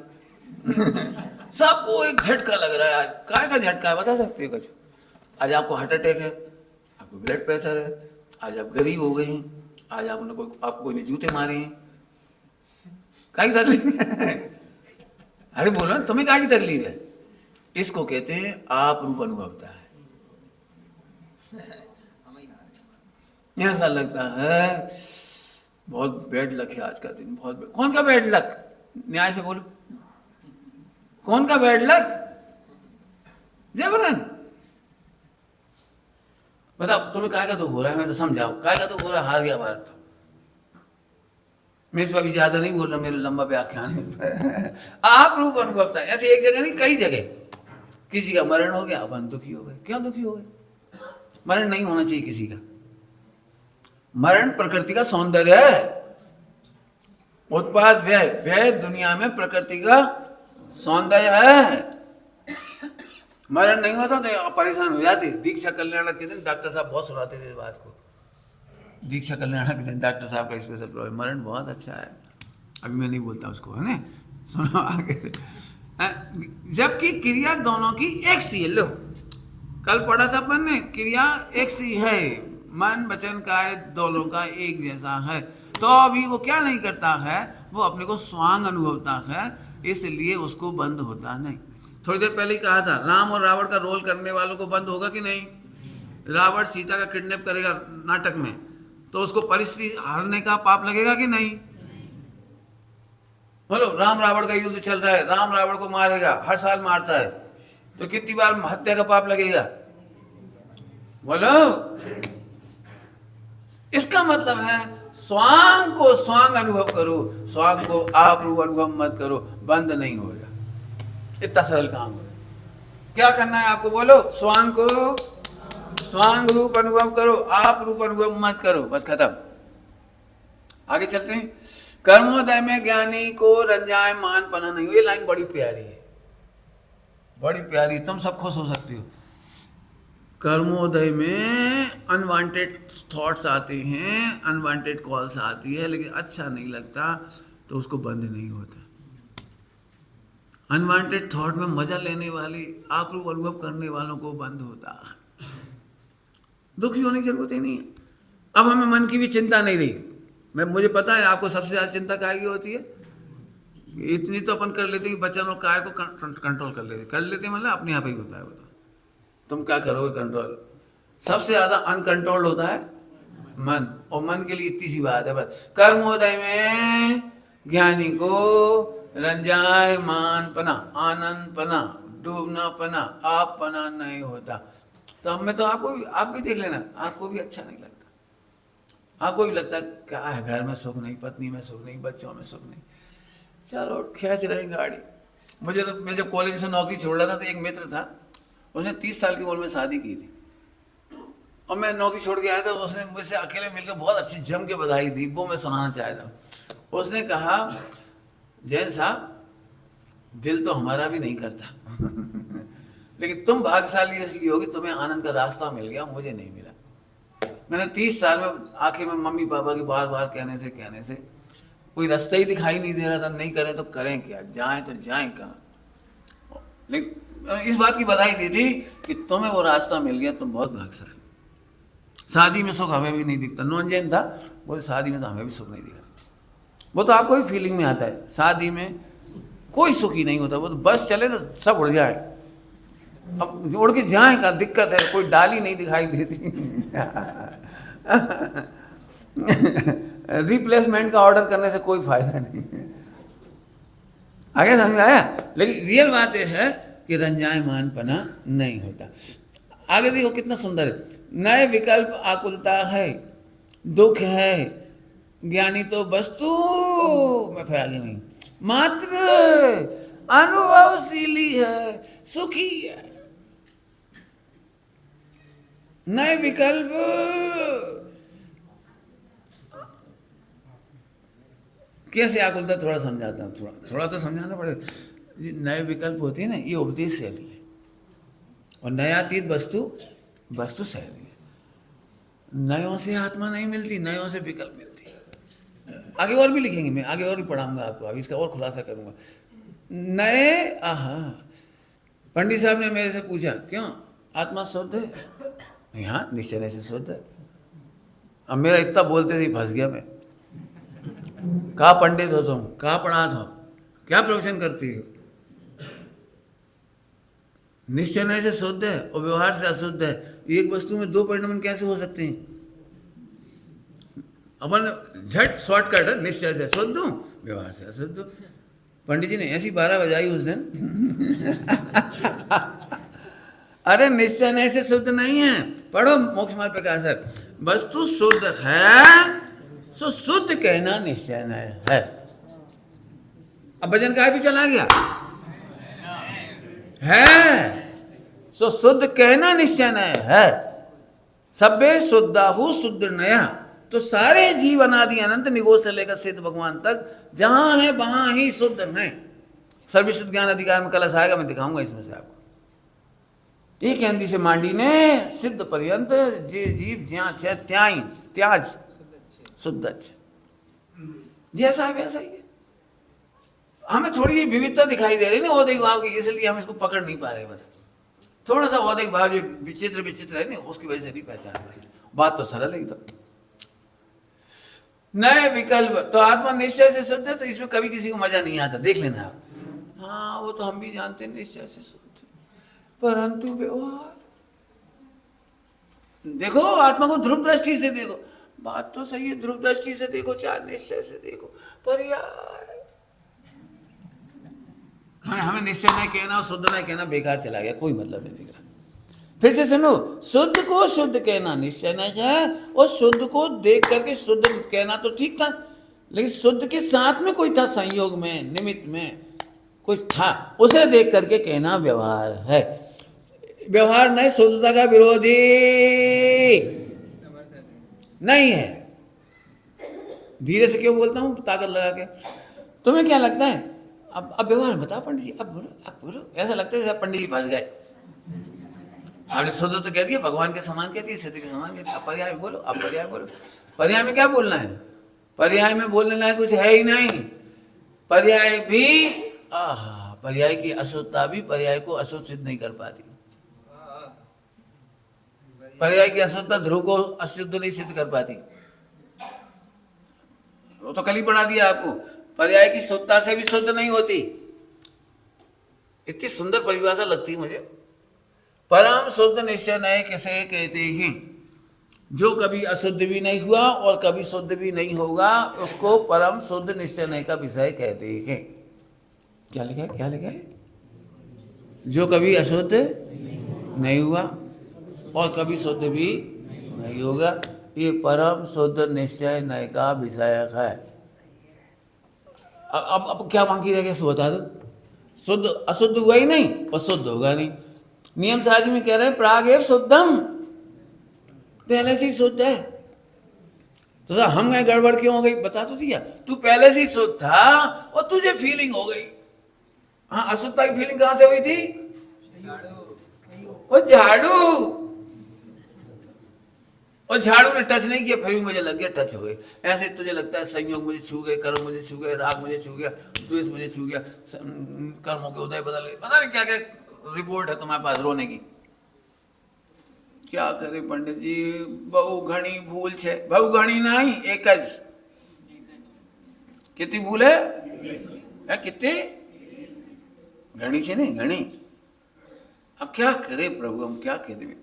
सबको एक झटका लग रहा है। आज काय का झटका है बता सकते हो कुछ? आज आपको हार्ट अटैक है, आपको ब्लड प्रेशर है, आज आप गरीब हो गए हैं, आज आपको कोई ने जूते मारे हैं, काय की तकलीफ? अरे बोलो तुम्हें काय की तकलीफ है? इसको कहते हैं आप रूप अनुभवता है। ऐसा लगता है बहुत बैड लक है आज का दिन, बहुत कौन का बैड लक? न्याय से बोलो, कौन का बैड लक? जबरन बताओ, तुम्हें काय का दुख हो रहा है? मैं तो समझाओ काय का दुख हो रहा है? हार गया भारत। तो मैं इस पर भी ज्यादा नहीं बोल रहा, मेरा लंबा व्याख्यान है। आप रूप अनुभवता है, ऐसे एक जगह नहीं कई जगह। किसी का मरण हो गया, अपन दुखी हो गए। क्यों दुखी हो गए? मरण नहीं होना चाहिए किसी का। मरण प्रकृति का सौंदर्य है। उत्पाद व्यय, व्यय दुनिया में प्रकृति का सौंदर्य है। मरण नहीं होता तो आप परेशान हो जाते। दीक्षा कल्याण के दिन डॉक्टर साहब बहुत सुनाते थे इस बात को। दीक्षा कल्याण के दिन डॉक्टर साहब का स्पेशल प्रोग्राम, मरण बहुत अच्छा है, अभी मैं नहीं बोलता उसको, है ना, सुनो आगे। जबकि क्रिया दोनों की एक सी है। लो कल पढ़ा था अपन ने, क्रिया एक सी है, मन वचन काय दोनों का एक जैसा है। तो अभी वो क्या नहीं करता है, वो अपने को स्वांग अनुभवता है, इसलिए उसको बंद होता नहीं। थोड़ी देर पहले ही कहा था, राम और रावण का रोल करने वालों को बंद होगा कि नहीं? रावण सीता का किडनैप करेगा नाटक में, तो उसको परिस्थिति हारने का पाप लगेगा कि नहीं? बोलो, राम रावण का युद्ध चल रहा है, राम रावण को मारेगा, हर साल मारता है, तो कितनी बार हत्या का पाप लगेगा? बोलो। इसका मतलब है स्वांग को स्वांग अनुभव करो, स्वांग को आप रूप अनुभव मत करो, बंद नहीं होगा। इतना सरल काम है। क्या करना है आपको? बोलो, स्वांग को स्वांग रूप अनुभव करो, आप रूप अनुभव मत करो, बस खत्म। आगे चलते हैं। कर्मोदय में ज्ञानी को रंजाए मान पना नहीं हो। ये लाइन बड़ी प्यारी है, बड़ी प्यारी, तुम सब खुश हो सकती हो। कर्मोदय में अनवांटेड थॉट्स आते हैं, अनवांटेड कॉल्स आती है, लेकिन अच्छा नहीं लगता तो उसको बंद नहीं होता। अनवांटेड थॉट में मजा लेने वाले, आप रूप अनुभव करने वालों को बंद होता। दुखी होने की जरूरत ही नहीं है। अब हमें मन की भी चिंता नहीं रही। मुझे पता है आपको सबसे ज्यादा चिंता काय की होती है। इतनी तो अपन कर लेते कि बच्चों और काय को कंट्रोल कर लेते मतलब अपने आप ही होता है। वो तो तुम क्या करोगे कंट्रोल? सबसे ज्यादा अनकंट्रोल्ड होता है मन, और मन के लिए इतनी सी बात है बस, कर्मोदय में ज्ञानी को रंजाए मान पना, आनंद पना, डूबना पना, आप पना नहीं होता। तो हमें तो आप भी देख लेना, आपको भी अच्छा नहीं लगता। आपको भी लगता है क्या है, घर में सुख नहीं, पत्नी में सुख नहीं, बच्चों में सुख नहीं, चलो खींच रहे गाड़ी। मुझे तो, मैं जब कॉलेज से नौकरी छोड़ रहा था तो एक मित्र था, उसने 30 साल की उम्र में शादी की थी, और मैं नौकरी छोड़ के आया था। उसने मुझसे अकेले मिलकर बहुत अच्छी जम के बधाई दी, वो मैं सुनाना चाहता हूँ। उसने कहा, जैन साहब, दिल तो हमारा भी नहीं करता, लेकिन तुम भाग्यशाली इसलिए हो कि तुम्हें आनंद का रास्ता मिल गया, मुझे नहीं मिला। मैंने 30 साल में आखिर में मम्मी पापा के बार बार कहने से कोई रास्ता ही दिखाई नहीं दे रहा था। नहीं करें तो करें क्या, जाएं तो जाएं कहाँ। लेकिन इस बात की बधाई दी थी कि तुम्हें वो रास्ता मिल गया, तुम बहुत भाग्यशाली। शादी में सुख हमें भी नहीं दिखता। नॉन जैन था, बोले शादी में तो हमें भी सुख नहीं दिखा। वो तो आपको भी फीलिंग में आता है, शादी में कोई सुख ही नहीं होता। वो तो बस चले तो सब उड़ जाए, अब उड़ के जाए का दिक्कत है, कोई डाली नहीं दिखाई देती। रिप्लेसमेंट का ऑर्डर करने से कोई फायदा नहीं है। आगे समझ में आया? लेकिन रियल बात यह है कि रंजायमान पना नहीं होता। आगे देखो कितना सुंदर है। नए विकल्प आकुलता है, दुख है, ज्ञानी तो वस्तु, मैं फिर आगे नहीं, मात्र अनुभवशीली है, सुखी है। नए विकल्प, कैसे आकुलता, थोड़ा समझाता हूँ, थोड़ा तो समझाना पड़ेगा। नए विकल्प होती है ना, ये उपदेश शैली है, और नयातीत वस्तु शैली है। नयों से आत्मा नहीं मिलती, नयों से विकल्प मिलती है। आगे और भी लिखेंगे, मैं आगे और भी पढ़ाऊंगा आपको, अभी इसका और खुलासा करूंगा। नए, आहा, पंडित साहब ने मेरे से पूछा, क्यों आत्मा शुद्ध है? हाँ, निश्चय से शुद्ध है। अब मेरा इतना बोलते ही फंस गया मैं। कहाँ पंडित हो तुम, कहाँ पढ़ा हो, क्या प्रवचन करती हो? निश्चय से शुद्ध है और व्यवहार से अशुद्ध है, एक वस्तु में दो परिणाम कैसे हो सकते हैं? अपन झट शॉर्टकट है, निश्चय से शुद्ध हूं, व्यवहार से अशुद्ध हूं। पंडित जी ने ऐसी 12 बजाई उस दिन। अरे निश्चय से शुद्ध नहीं है, पढ़ो मोक्ष मार्ग प्रकाशक, वस्तु शुद्ध है सो शुद्ध कहना निश्चय है। अब भजन का भी चला गया है, सो शुद्ध कहना निश्चय है। सभ्य शुद्धाहु शुद्ध नया, तो सारे जीवन आदि अनंत निगोच से लेकर सिद्ध भगवान तक जहां है वहां ही शुद्ध है। सर्वशुद्ध ज्ञान अधिकार में कलश आएगा, मैं दिखाऊंगा इसमें से आपको। एक अंधी से मांडी ने सिद्ध पर्यंत जे जीव ज्या त्याज शुद्ध जैसा है वैसा ही है। हमें थोड़ी विविधता दिखाई दे रही है ना औदिक भाव की, इसलिए हम इसको पकड़ नहीं पा रहे। बस थोड़ा सा औदिक भाव जो विचित्र है ना, उसकी वजह से नहीं पहचान पा रहे। बात तो सरल है एकदम। नए विकल्प, तो आत्मा निश्चय से शुद्ध है, तो इसमें कभी किसी को मजा नहीं आता, देख लेना आप। हाँ वो तो हम भी जानते हैं निश्चय से शुद्ध, परंतु व्यवहार देखो, आत्मा को ध्रुव दृष्टि से देखो, बात तो सही है, ध्रुव दृष्टि से देखो चाहे निश्चय से देखो, पर्याय। हमें निश्चय नहीं कहना और शुद्ध नहीं कहना बेकार चला गया, कोई मतलब नहीं दिख रहा। फिर से सुनो, शुद्ध को शुद्ध कहना निश्चय नहीं है, और शुद्ध को देख करके शुद्ध कहना तो ठीक था, लेकिन शुद्ध के साथ में कोई था, संयोग में, निमित्त में कुछ था, उसे देख करके कहना व्यवहार है। व्यवहार नहीं शुद्धता का विरोधी नहीं है। धीरे से क्यों बोलता हूं, ताकत लगा के। तुम्हें क्या लगता है? अब व्यवहार बताओ पंडित जी, अब बोलो। ऐसा लगता है जैसे पंडित जी फंस गए। आपने शुद्ध तो कह दिया, भगवान के समान कहती है, सिद्ध के समान कहती है, अब पर्याय बोलो, अब पर्याय बोलो। पर्याय में क्या बोलना है? पर्याय में बोलने लायक कुछ है ही नहीं। पर्याय भी, पर्याय की अशुद्धता भी पर्याय को अशुद्ध सिद्ध नहीं कर पाती। पर्याय की अशुद्धता ध्रुव को अशुद्ध नहीं सिद्ध कर पाती। वो तो कल ही पढ़ा दिया आपको, पर्याय की शुद्धता से भी शुद्ध नहीं होती। इतनी सुंदर परिभाषा लगती है मुझे। परम शुद्ध निश्चय नए किसे कहते हैं? जो कभी अशुद्ध भी नहीं हुआ और कभी शुद्ध भी नहीं होगा, उसको परम शुद्ध निश्चय नए का विषय कहते हैं। क्या लिखा है, क्या लिखा है? जो कभी अशुद्ध नहीं हुआ और कभी शुद्ध भी नहीं होगा, ये परम शुद्ध निश्चय नय का विषय है। अब क्या बाकी रह गया, बता दो। शुद्ध अशुद्ध हुआ ही नहीं और शुद्ध होगा नहीं। नियम साजी में कह रहे हैं प्रागेव शुद्धम, पहले से ही शुद्ध है। तो हम गए गड़बड़ क्यों हो गई, बता तो दिया। तू पहले से ही शुद्ध था और तुझे फीलिंग हो गई। हाँ, अशुद्धता की फीलिंग कहां से हुई थी? वो झाड़ू, और झाड़ू ने टच नहीं किया, फिर भी मुझे लग गया टच हो गए। ऐसे तुझे लगता है संयोग मुझे छू गए, कर्म मुझे छू गए, राग मुझे छू गया, द्वेष मुझे छू गया, कर्मों के उदय बदल गए, पता नहीं क्या क्या रिपोर्ट है तुम्हारे पास रोने की। क्या करे पंडित जी, बहु घनी भूल छे। बहु घनी नहीं, एक कितनी भूल है कितनी घनी छे नहीं, घनी। अब क्या करे प्रभु, हम क्या कह दे।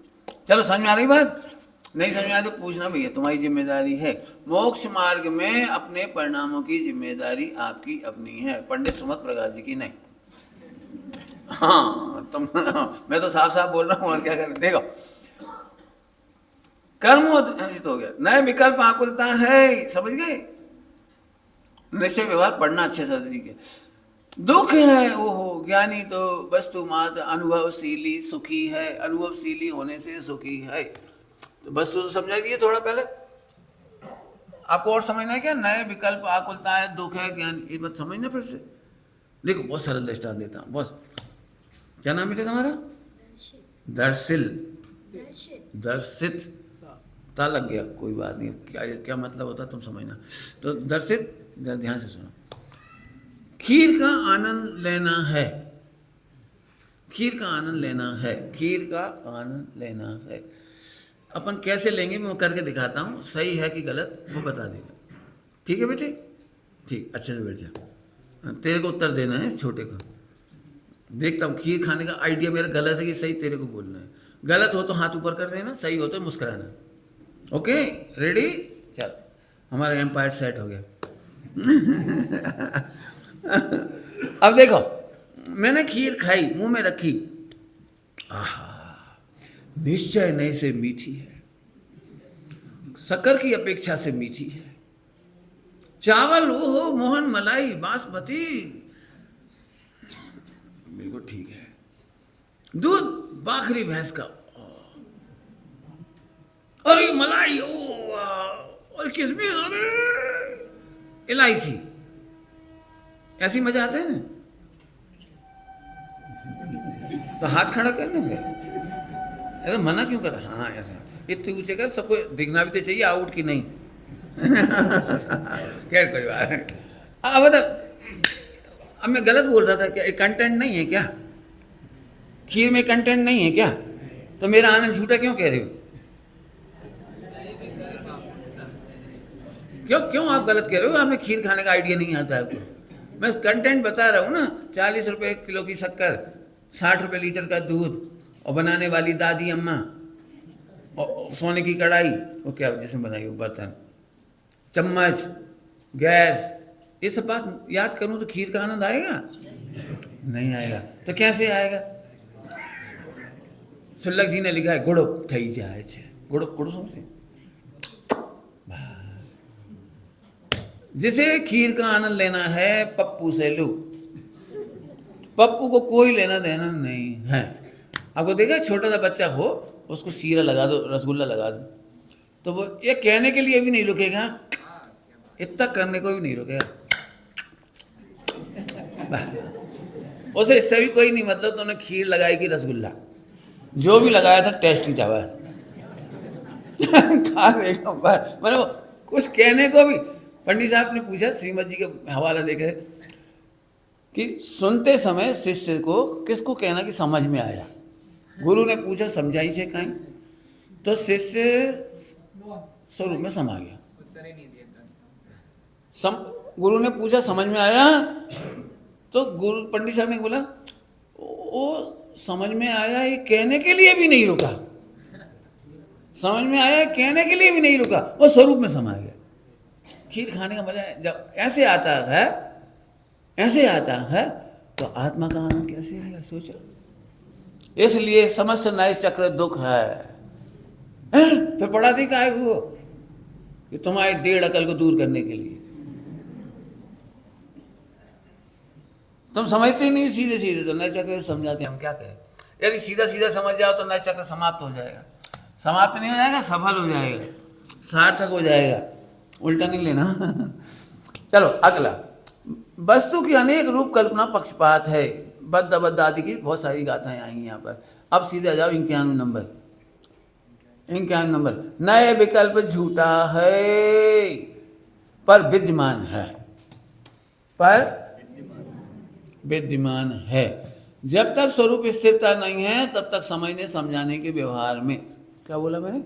चलो समझ में आ रही बात? नहीं समझ में आए तो पूछना भैया, तुम्हारी जिम्मेदारी है। मोक्ष मार्ग में अपने परिणामों की जिम्मेदारी आपकी अपनी है, पंडित सुमत प्रकाश जी की नहीं। हाँ तुम मैं तो साफ साफ बोल रहा हूँ, और क्या करें। देखो, कर्म तो हो गया, नए विकल्प आकुलता है, समझ गए? निश्चय व्यवहार पढ़ना अच्छे से तरीके। दुख है, ओहो ज्ञानी तो वस्तु मात्र अनुभवशीली सुखी है, अनुभवशीली होने से सुखी है। तो वस्तु तो समझा दिए थोड़ा पहले। आपको और समझना है क्या? नए विकल्प, आकुलता है, दुख है, ज्ञान, ये बात समझना फिर से। देखो बहुत सरल दृष्टांत देता हूँ, बहुत। क्या नाम बेटा तुम्हारा? दर्शिल। दर्शित ता लग गया, कोई बात नहीं, क्या क्या मतलब होता तुम समझना। तो दर्शित, ध्यान से सुनो। खीर का आनंद लेना है, खीर का आनंद लेना है, खीर का आनंद लेना है। अपन कैसे लेंगे मैं करके दिखाता हूँ, सही है कि गलत वो बता देगा। ठीक है बेटे? ठीक, अच्छे से बैठ जा। तेरे को उत्तर देना है छोटे को। देखता हूँ खीर खाने का आइडिया मेरा गलत है कि सही, तेरे को बोलना है। गलत हो तो हाथ ऊपर कर देना, सही हो तो मुस्कुराना। Okay, ready? चल, हमारा एम्पायर सेट हो गया। अब देखो, मैंने खीर खाई, मुंह में रखी, आहा, निश्चय नहीं से मीठी है, शक्कर की अपेक्षा से मीठी है। चावल वो हो मोहन मलाई बासमती, बिल्कुल ठीक है। दूध बाखरी भैंस का, और ये मलाई, ओ और किसमें, अरे इलायची, ऐसी मजा आता है ना। तो हाथ खड़ा करने फिर ऐसा मना क्यों कर? हाँ ऐसा इतने ऊंचे कर, सबको दिखना भी तो चाहिए आउट की नहीं। खैर कोई बात नहीं। अब मतलब अब मैं गलत बोल रहा था क्या? एक कंटेंट नहीं है क्या? खीर में कंटेंट नहीं है क्या? तो मेरा आनंद झूठा क्यों कह रहे हो? क्यों क्यों आप गलत कह रहे हो? आपने खीर खाने का आइडिया नहीं आता है आपको। मैं कंटेंट बता रहा हूँ ना। 40 रुपए किलो की शक्कर, 60 रुपए लीटर का दूध, और बनाने वाली दादी अम्मा, और सोने की कढ़ाई, वो क्या जिसमें बनाई हो बर्तन, चम्मच, गैस, ये सब बात याद करूँ तो खीर का आनंद आएगा? नहीं आएगा। तो कैसे आएगा? सुल्लक जी ने लिखा है गुड़प थई जाए छे, गुड़प गुड़सों से। जिसे खीर का आनंद लेना है पप्पू से लो। पप्पू को कोई लेना देना नहीं है। आपको देखा छोटा सा बच्चा हो, उसको सीरा लगा दो, रसगुल्ला लगा दो, तो वो ये कहने के लिए भी नहीं रुकेगा, इतना करने को भी नहीं रुकेगा। उसे इससे भी कोई नहीं मतलब, तुमने खीर लगाई कि रसगुल्ला, जो भी लगाया था टेस्टी था बस। खा लेगा बस, मतलब कुछ कहने को भी। पंडित साहब ने पूछा, श्रीमद जी का हवाला देकर, कि सुनते समय शिष्य को किसको कहना कि समझ में आया? गुरु ने पूछा समझाई से कहीं, तो शिष्य स्वरूप में समा गया। गुरु ने पूछा समझ में आया, तो गुरु पंडित साहब ने बोला वो समझ में आया, ये कहने के लिए भी नहीं रुका। समझ में आया कहने के लिए भी नहीं रुका, वो स्वरूप में समा गया। खीर खाने का मजा जब ऐसे आता है, ऐसे आता है, तो आत्मा का आनंद कैसे आएगा सोचो। इसलिए समस्त नैश चक्र दुख है। फिर पढ़ा थी काय को कि तुम्हारी 1.5 अकल को दूर करने के लिए। तुम समझते ही नहीं सीधे सीधे, तो नैश चक्र समझाते हम क्या करें। यदि सीधा सीधा समझ जाओ तो नैश चक्र समाप्त हो जाएगा। समाप्त नहीं हो जाएगा, सफल हो जाएगा, सार्थक हो जाएगा। उल्टा नहीं लेना। चलो अगला, वस्तु की अनेक रूप कल्पना पक्षपात है। बद्ध अबद्ध आदि की बहुत सारी गाथाएं आई यहाँ पर। अब सीधे आ जाओ 91 नंबर। 91 नंबर, नए विकल्प झूठा है पर विद्यमान है, पर विद्यमान है। जब तक स्वरूप स्थिरता नहीं है तब तक समझने समझाने के व्यवहार में, क्या बोला मैंने?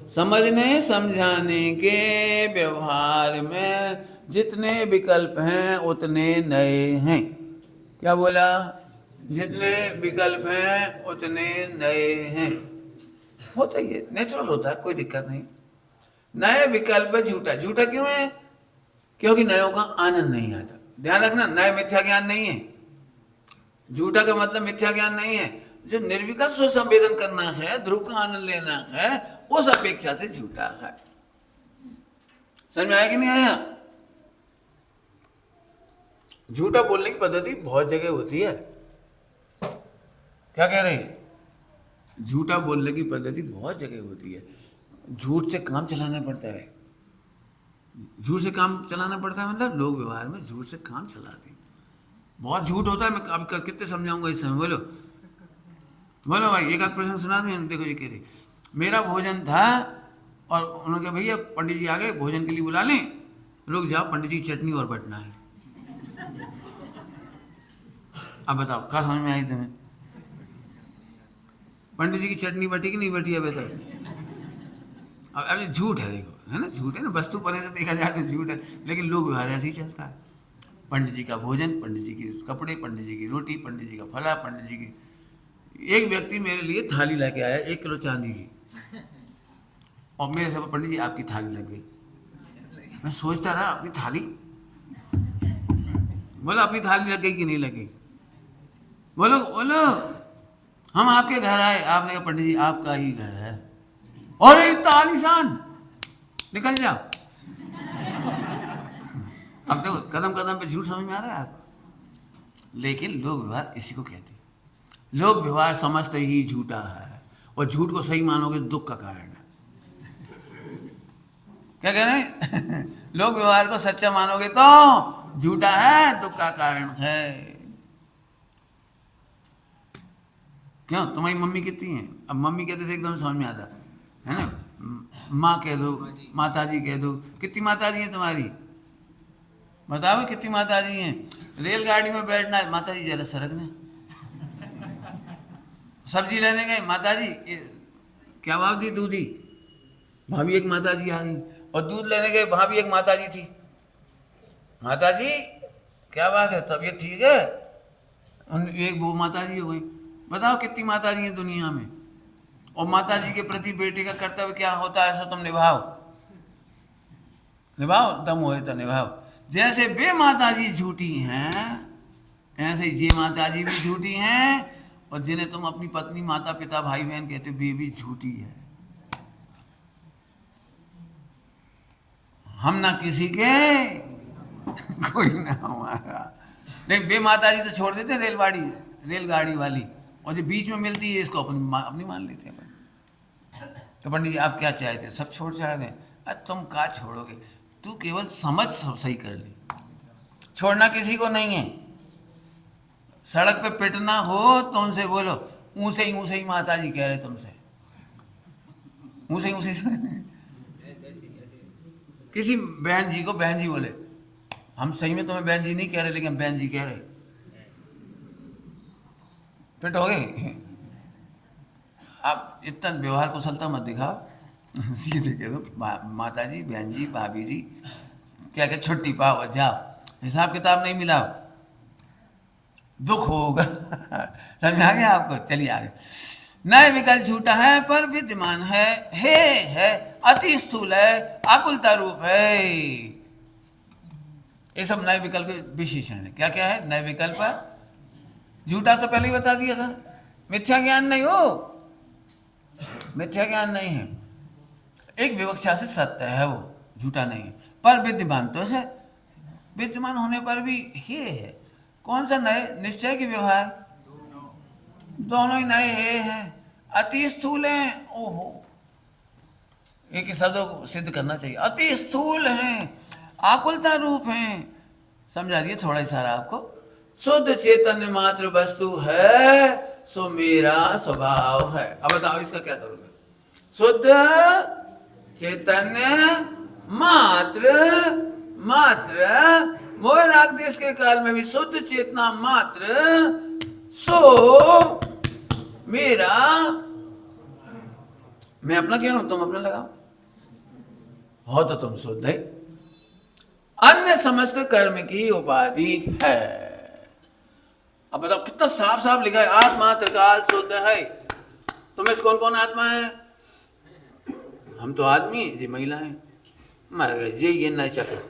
समझने समझाने के व्यवहार में जितने विकल्प हैं उतने नए हैं। क्या बोला? जितने विकल्प हैं उतने नए हैं। होता ही है, नेचुरल होता है, कोई दिक्कत नहीं। नए विकल्प झूठा। झूठा क्यों है? क्योंकि नयों का आनंद नहीं आता। ध्यान रखना, नए मिथ्या ज्ञान नहीं है। झूठा का मतलब मिथ्या ज्ञान नहीं है। जो निर्विकल्प स्व संवेदन करना है, ध्रुव का आनंद लेना है, उस अपेक्षा से झूठा है। समझ में आया कि नहीं आया? झूठा बोलने की पद्धति बहुत जगह होती है। क्या कह रहे हैं? झूठा बोलने की पद्धति बहुत जगह होती है। झूठ से काम चलाना पड़ता है। झूठ से काम चलाना पड़ता है मतलब लोग व्यवहार में झूठ से काम चलाते हैं। बहुत झूठ होता है। मैं अब कितने समझाऊंगा इस समय। बोलो बोलो भाई, एक आध प्रश्न सुना दें। देखो ये कह रही, मेरा भोजन था और उन्होंने कहा भैया पंडित जी आ गए, भोजन के लिए बुला लें। रुक जाओ, पंडित जी की चटनी और बटना है। अब बताओ क्या समझ में आई तुम्हें? पंडित जी की चटनी बटी कि नहीं बटी? अब बताओ। अब ये झूठ है, देखो है ना, झूठ है ना, वस्तु पने से देखा जाए तो झूठ है, लेकिन लोग व्यवहार ऐसे ही चलता है। पंडित जी का भोजन, पंडित जी के कपड़े, पंडित जी की रोटी, पंडित जी का फला, पंडित जी की। एक व्यक्ति मेरे लिए थाली लेके आया 1 किलो चांदी की, और मेरे से पंडित जी आपकी थाली लग गई। मैं सोचता रहा अपनी थाली, बोलो अपनी थाली लग गई कि नहीं लग गई? बोलो बोलो। हम आपके घर आए, आपने कहा पंडित जी आपका ही घर है, और इतना आलीशान, निकल जाओ। अब देखो कदम कदम पे झूठ समझ में आ रहा है आपको। लेकिन लोक व्यवहार इसी को कहते हैं। लोक व्यवहार समझते ही झूठा है, और झूठ को सही मानोगे तो दुख का कारण है। क्या कह रहे हैं? लोक व्यवहार को सच्चा मानोगे तो झूठा है, दुख का कारण है। क्यों? तुम्हारी मम्मी कितनी है? अब मम्मी कहते से एकदम समझ में आता है ना। माँ कह दो, माता जी कह दो। कितनी माता जी है तुम्हारी? बताओ कितनी माता जी हैं? रेलगाड़ी में बैठना है, माता जी जरा सरकने। सब्जी लेने गए, माता जी क्या भाव दी दूधी? वहां भी एक माता जी आ गई। और दूध लेने गए, वहां भी एक माता जी थी। माता जी क्या बात है, तबीयत ठीक है? एक वो माता जी हो गई। बताओ कितनी माता जी हैं दुनिया में। और माता जी के प्रति बेटे का कर्तव्य क्या होता है, सो तुम निभाओ। निभाओ, दम होए तो निभाओ। जैसे वे माता जी झूठी हैं, ऐसे ही ये माता जी भी झूठी हैं, और जिन्हें तुम अपनी पत्नी, माता पिता, भाई बहन कहते हो, वे भी झूठी है। हम ना किसी के कोई ना हमारा। नहीं, वे माता जी तो छोड़ देते हैं रेलगाड़ी वाली, और जो बीच में मिलती है इसको अपनी मान लेते हैं। तो पंडित जी आप क्या चाहते हैं, सब छोड़ छाड़ दें? अरे तुम क्या छोड़ोगे, तू केवल समझ सब सही कर ले। छोड़ना किसी को नहीं है। सड़क पे पिटना हो तो उनसे बोलो, ऊँसे ही माता जी कह रहे तुमसे, ऊँसे ही किसी बहन जी को बहन जी बोले, हम सही में तुम्हें बहन जी नहीं कह रहे, लेकिन हम बहन जी कह रहे, फिट हो गए। आप इतना व्यवहार कुशलता मत दिखाओ, सीधे कह दो माता जी, बहन जी, भाभी जी, क्या क्या छुट्टी पाओ, जाओ, हिसाब किताब नहीं मिलाओ, दुख होगा। समझ आ गया आपको? चलिए आगे। नए विकल्प झूठा है पर विद्यमान है, अति स्थूल है, आकुलता रूप है। ये सब नए विकल्प के विशेषण है। क्या क्या है नए विकल्प? झूठा तो पहले ही बता दिया था, मिथ्या ज्ञान नहीं हो, मिथ्या ज्ञान नहीं है, एक विवक्षा से सत्य है, वो झूठा नहीं है। पर विद्यमान तो है, विद्यमान होने पर भी हे है। कौन सा नए? निश्चय की व्यवहार, दोनों ही नए हैं। अति स्थूल हैं, ओहो, एक ही शब्द को सिद्ध करना चाहिए। अति स्थूल हैं, आकुलता रूप हैं। समझा दिए थोड़ा ही सारा आपको। शुद्ध चैतन्य मात्र वस्तु है, सो मेरा स्वभाव है। अब बताओ इसका क्या करोगे? शुद्ध चैतन्य मात्र मोह राग देश के काल में भी शुद्ध चेतना मात्र, सो मेरा, मैं अपना कह रहा हूं, तुम अपना लगाओ, हो तो तुम शुद्ध है। अन्य समस्त कर्म की उपाधि है। अब बताओ कितना साफ साफ लिखा है, आत्मा त्रिकाल शुद्ध है। तुम्हें से कौन कौन आत्मा है? हम तो आदमी, ये महिला है, मर गए। ये नए चक्र,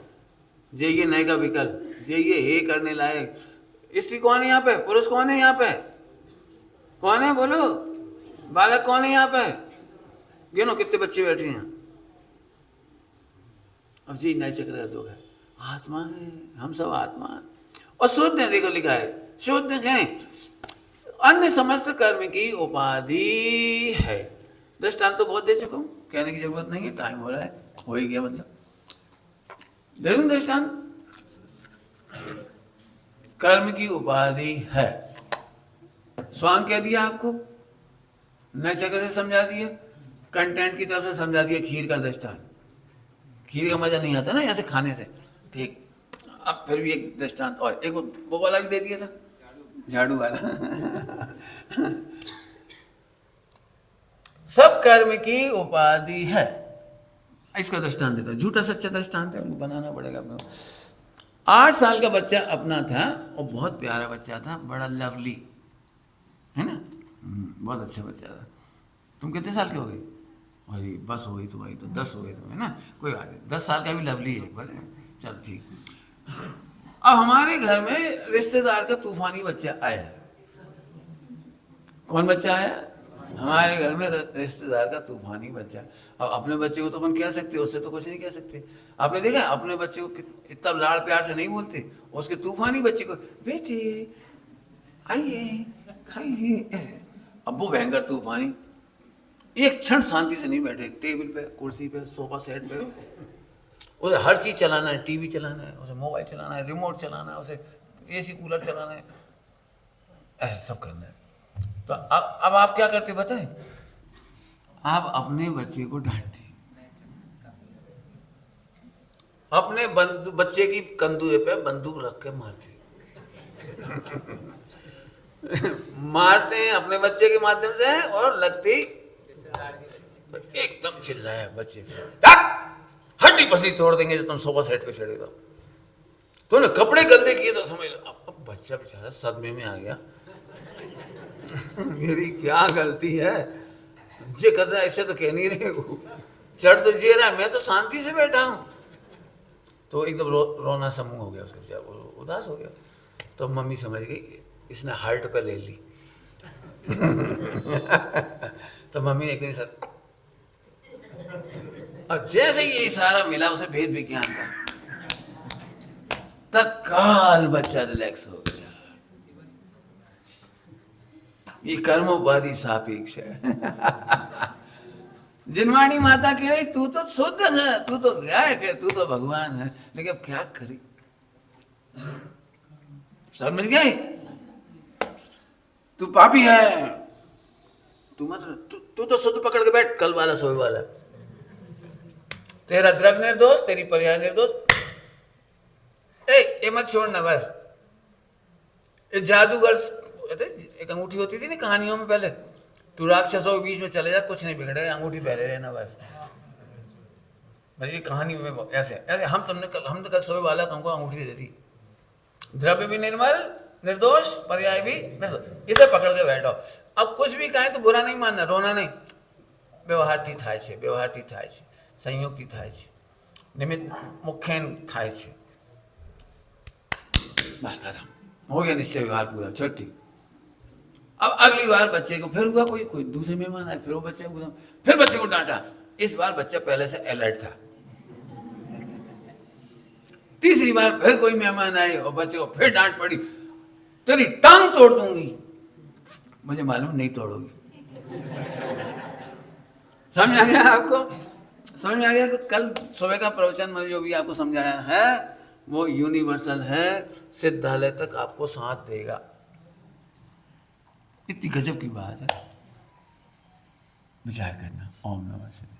ये नए का विकल्प, ये करने लायक। स्त्री कौन है यहाँ पे? पुरुष कौन है यहाँ पे? कौन है बोलो? बालक कौन है यहाँ पे? गिनो कितने बच्चे बैठे हैं। अब जी नए चक्र का दुख है, आत्मा है, हम सब आत्मा है और शुद्ध है। देखो लिखा है शुद्ध है, अन्य समस्त कर्म की उपाधि है। दृष्टांत तो बहुत दे चुका हूं, कहने की जरूरत नहीं है, टाइम हो रहा है, हो ही गया मतलब। देखो दृष्टांत, कर्म की उपाधि है, स्वांग कह दिया आपको, नए जगह से समझा दिया, कंटेंट की तरफ से समझा दिया, खीर का दृष्टांत। खीर का मजा नहीं आता ना ऐसे खाने से, ठीक। अब फिर भी एक दृष्टांत और, एक वो वाला भी दे दिया था, झाड़ू वाला। सब कर्म की उपाधि है, इसका दृष्टांत देता हूं, झूठा सच्चा दृष्टांत है, उनको बनाना पड़ेगा अपने। 8 साल का बच्चा अपना था, और बहुत प्यारा बच्चा था, बड़ा लवली है ना, बहुत अच्छा बच्चा था। तुम कितने साल के हो गए? अरे बस हो गई तो भाई, तो 10 हो गए तो, है ना, कोई बात नहीं, 10 साल का भी लवली है एक बार, चल ठीक। अब हमारे घर में रिश्तेदार का तूफानी बच्चा आया। कौन बच्चा आया? हमारे घर में रिश्तेदार का तूफानी बच्चा। अब अपने बच्चे को तो अपन कह सकते, उससे तो कुछ नहीं कह सकते। आपने देखा अपने बच्चे को इतना लाड़ प्यार से नहीं बोलते, उसके तूफानी बच्चे को बेटे आइए खाइए। अब वो भयंकर तूफानी एक क्षण शांति से नहीं बैठे, टेबल पे, कुर्सी पे, सोफा सेट पे, उसे हर चीज चलाना है, टीवी चलाना है, उसे मोबाइल चलाना है, रिमोट चलाना है, उसे एसी कूलर चलाना है, सब करना है। तो अब आप क्या करते बताएं? आप अपने बच्चे को डांटते, अपने बच्चे की कंधे पे बंदूक रख के मारते। मारते हैं अपने बच्चे के माध्यम से, और लगती एकदम चिल्लाया बच्चे पे, हड्डी पसली तोड़ देंगे जो तुम सोफा सेट पे चढ़े रहो, तूने कपड़े गंदे किए तो समझ लो। अब बच्चा बेचारा सदमे में आ गया। मेरी क्या गलती है, ये कर रहा है, इससे तो कह नहीं रहे, चढ़ तो जे रहा है, मैं तो शांति से बैठा हूं। तो एकदम रोना समूह हो गया उसका, बेचारा उदास हो गया। तो मम्मी समझ गई इसने हार्ट पे ले ली। तो मम्मी ने एकदम सर, और जैसे ये इशारा मिला उसे भेद विज्ञान का, तत्काल बच्चा रिलैक्स हो गया। ये कर्मोपाधि सापेक्ष है। जिनवाणी माता कह रही तू तो शुद्ध है, तू तो गायक है, तू तो भगवान है, लेकिन अब क्या करी, समझ गई? तू पापी है, तू मत, तू तो शुद्ध पकड़ के बैठ, कल वाला सोए वाला, तेरा द्रव्य निर्दोष, तेरी पर्याय निर्दोष, ये मत छोड़ना बस। ये जादूगर, एक अंगूठी होती थी ना कहानियों में पहले, तू राक्षसों के बीच में चले जा, कुछ नहीं बिगड़ेगा, अंगूठी पहने रहना बस। ये कहानी में ऐसे ऐसे हम तो कल सोए वाला तुमको अंगूठी दे दी, द्रव्य भी निर्मल निर्दोष, पर्याय भी निर्दोष, इसे पकड़ के बैठो। अब कुछ भी कहें तो बुरा नहीं मानना, रोना नहीं, व्यवहारથી થાય છે, વ્યવહારથી થાય છે, સંયોગથી થાય છે, નિમિત્ત મુખ્ય થાય છે, बस खत्म हो गया, निश्चय व्यवहार पूरा, छुट्टी। अब अगली बार बच्चे को फिर हुआ कोई दूसरे मेहमान आए, फिर वो बच्चे को, फिर बच्चे को डांटा। इस बार बच्चा पहले से अलर्ट था। तीसरी बार फिर कोई मेहमान आए और बच्चे को फिर डांट पड़ी, तेरी टांग तोड़ दूंगी। मुझे मालूम नहीं तोड़ोगी। समझ आ गया आपको? समझ में आ गया कि कल सुबह का प्रवचन में जो भी आपको समझाया है वो यूनिवर्सल है, सिद्धालय तक आपको साथ देगा। इतनी गजब की बात है, विचार करना। ओम नमः शिवाय।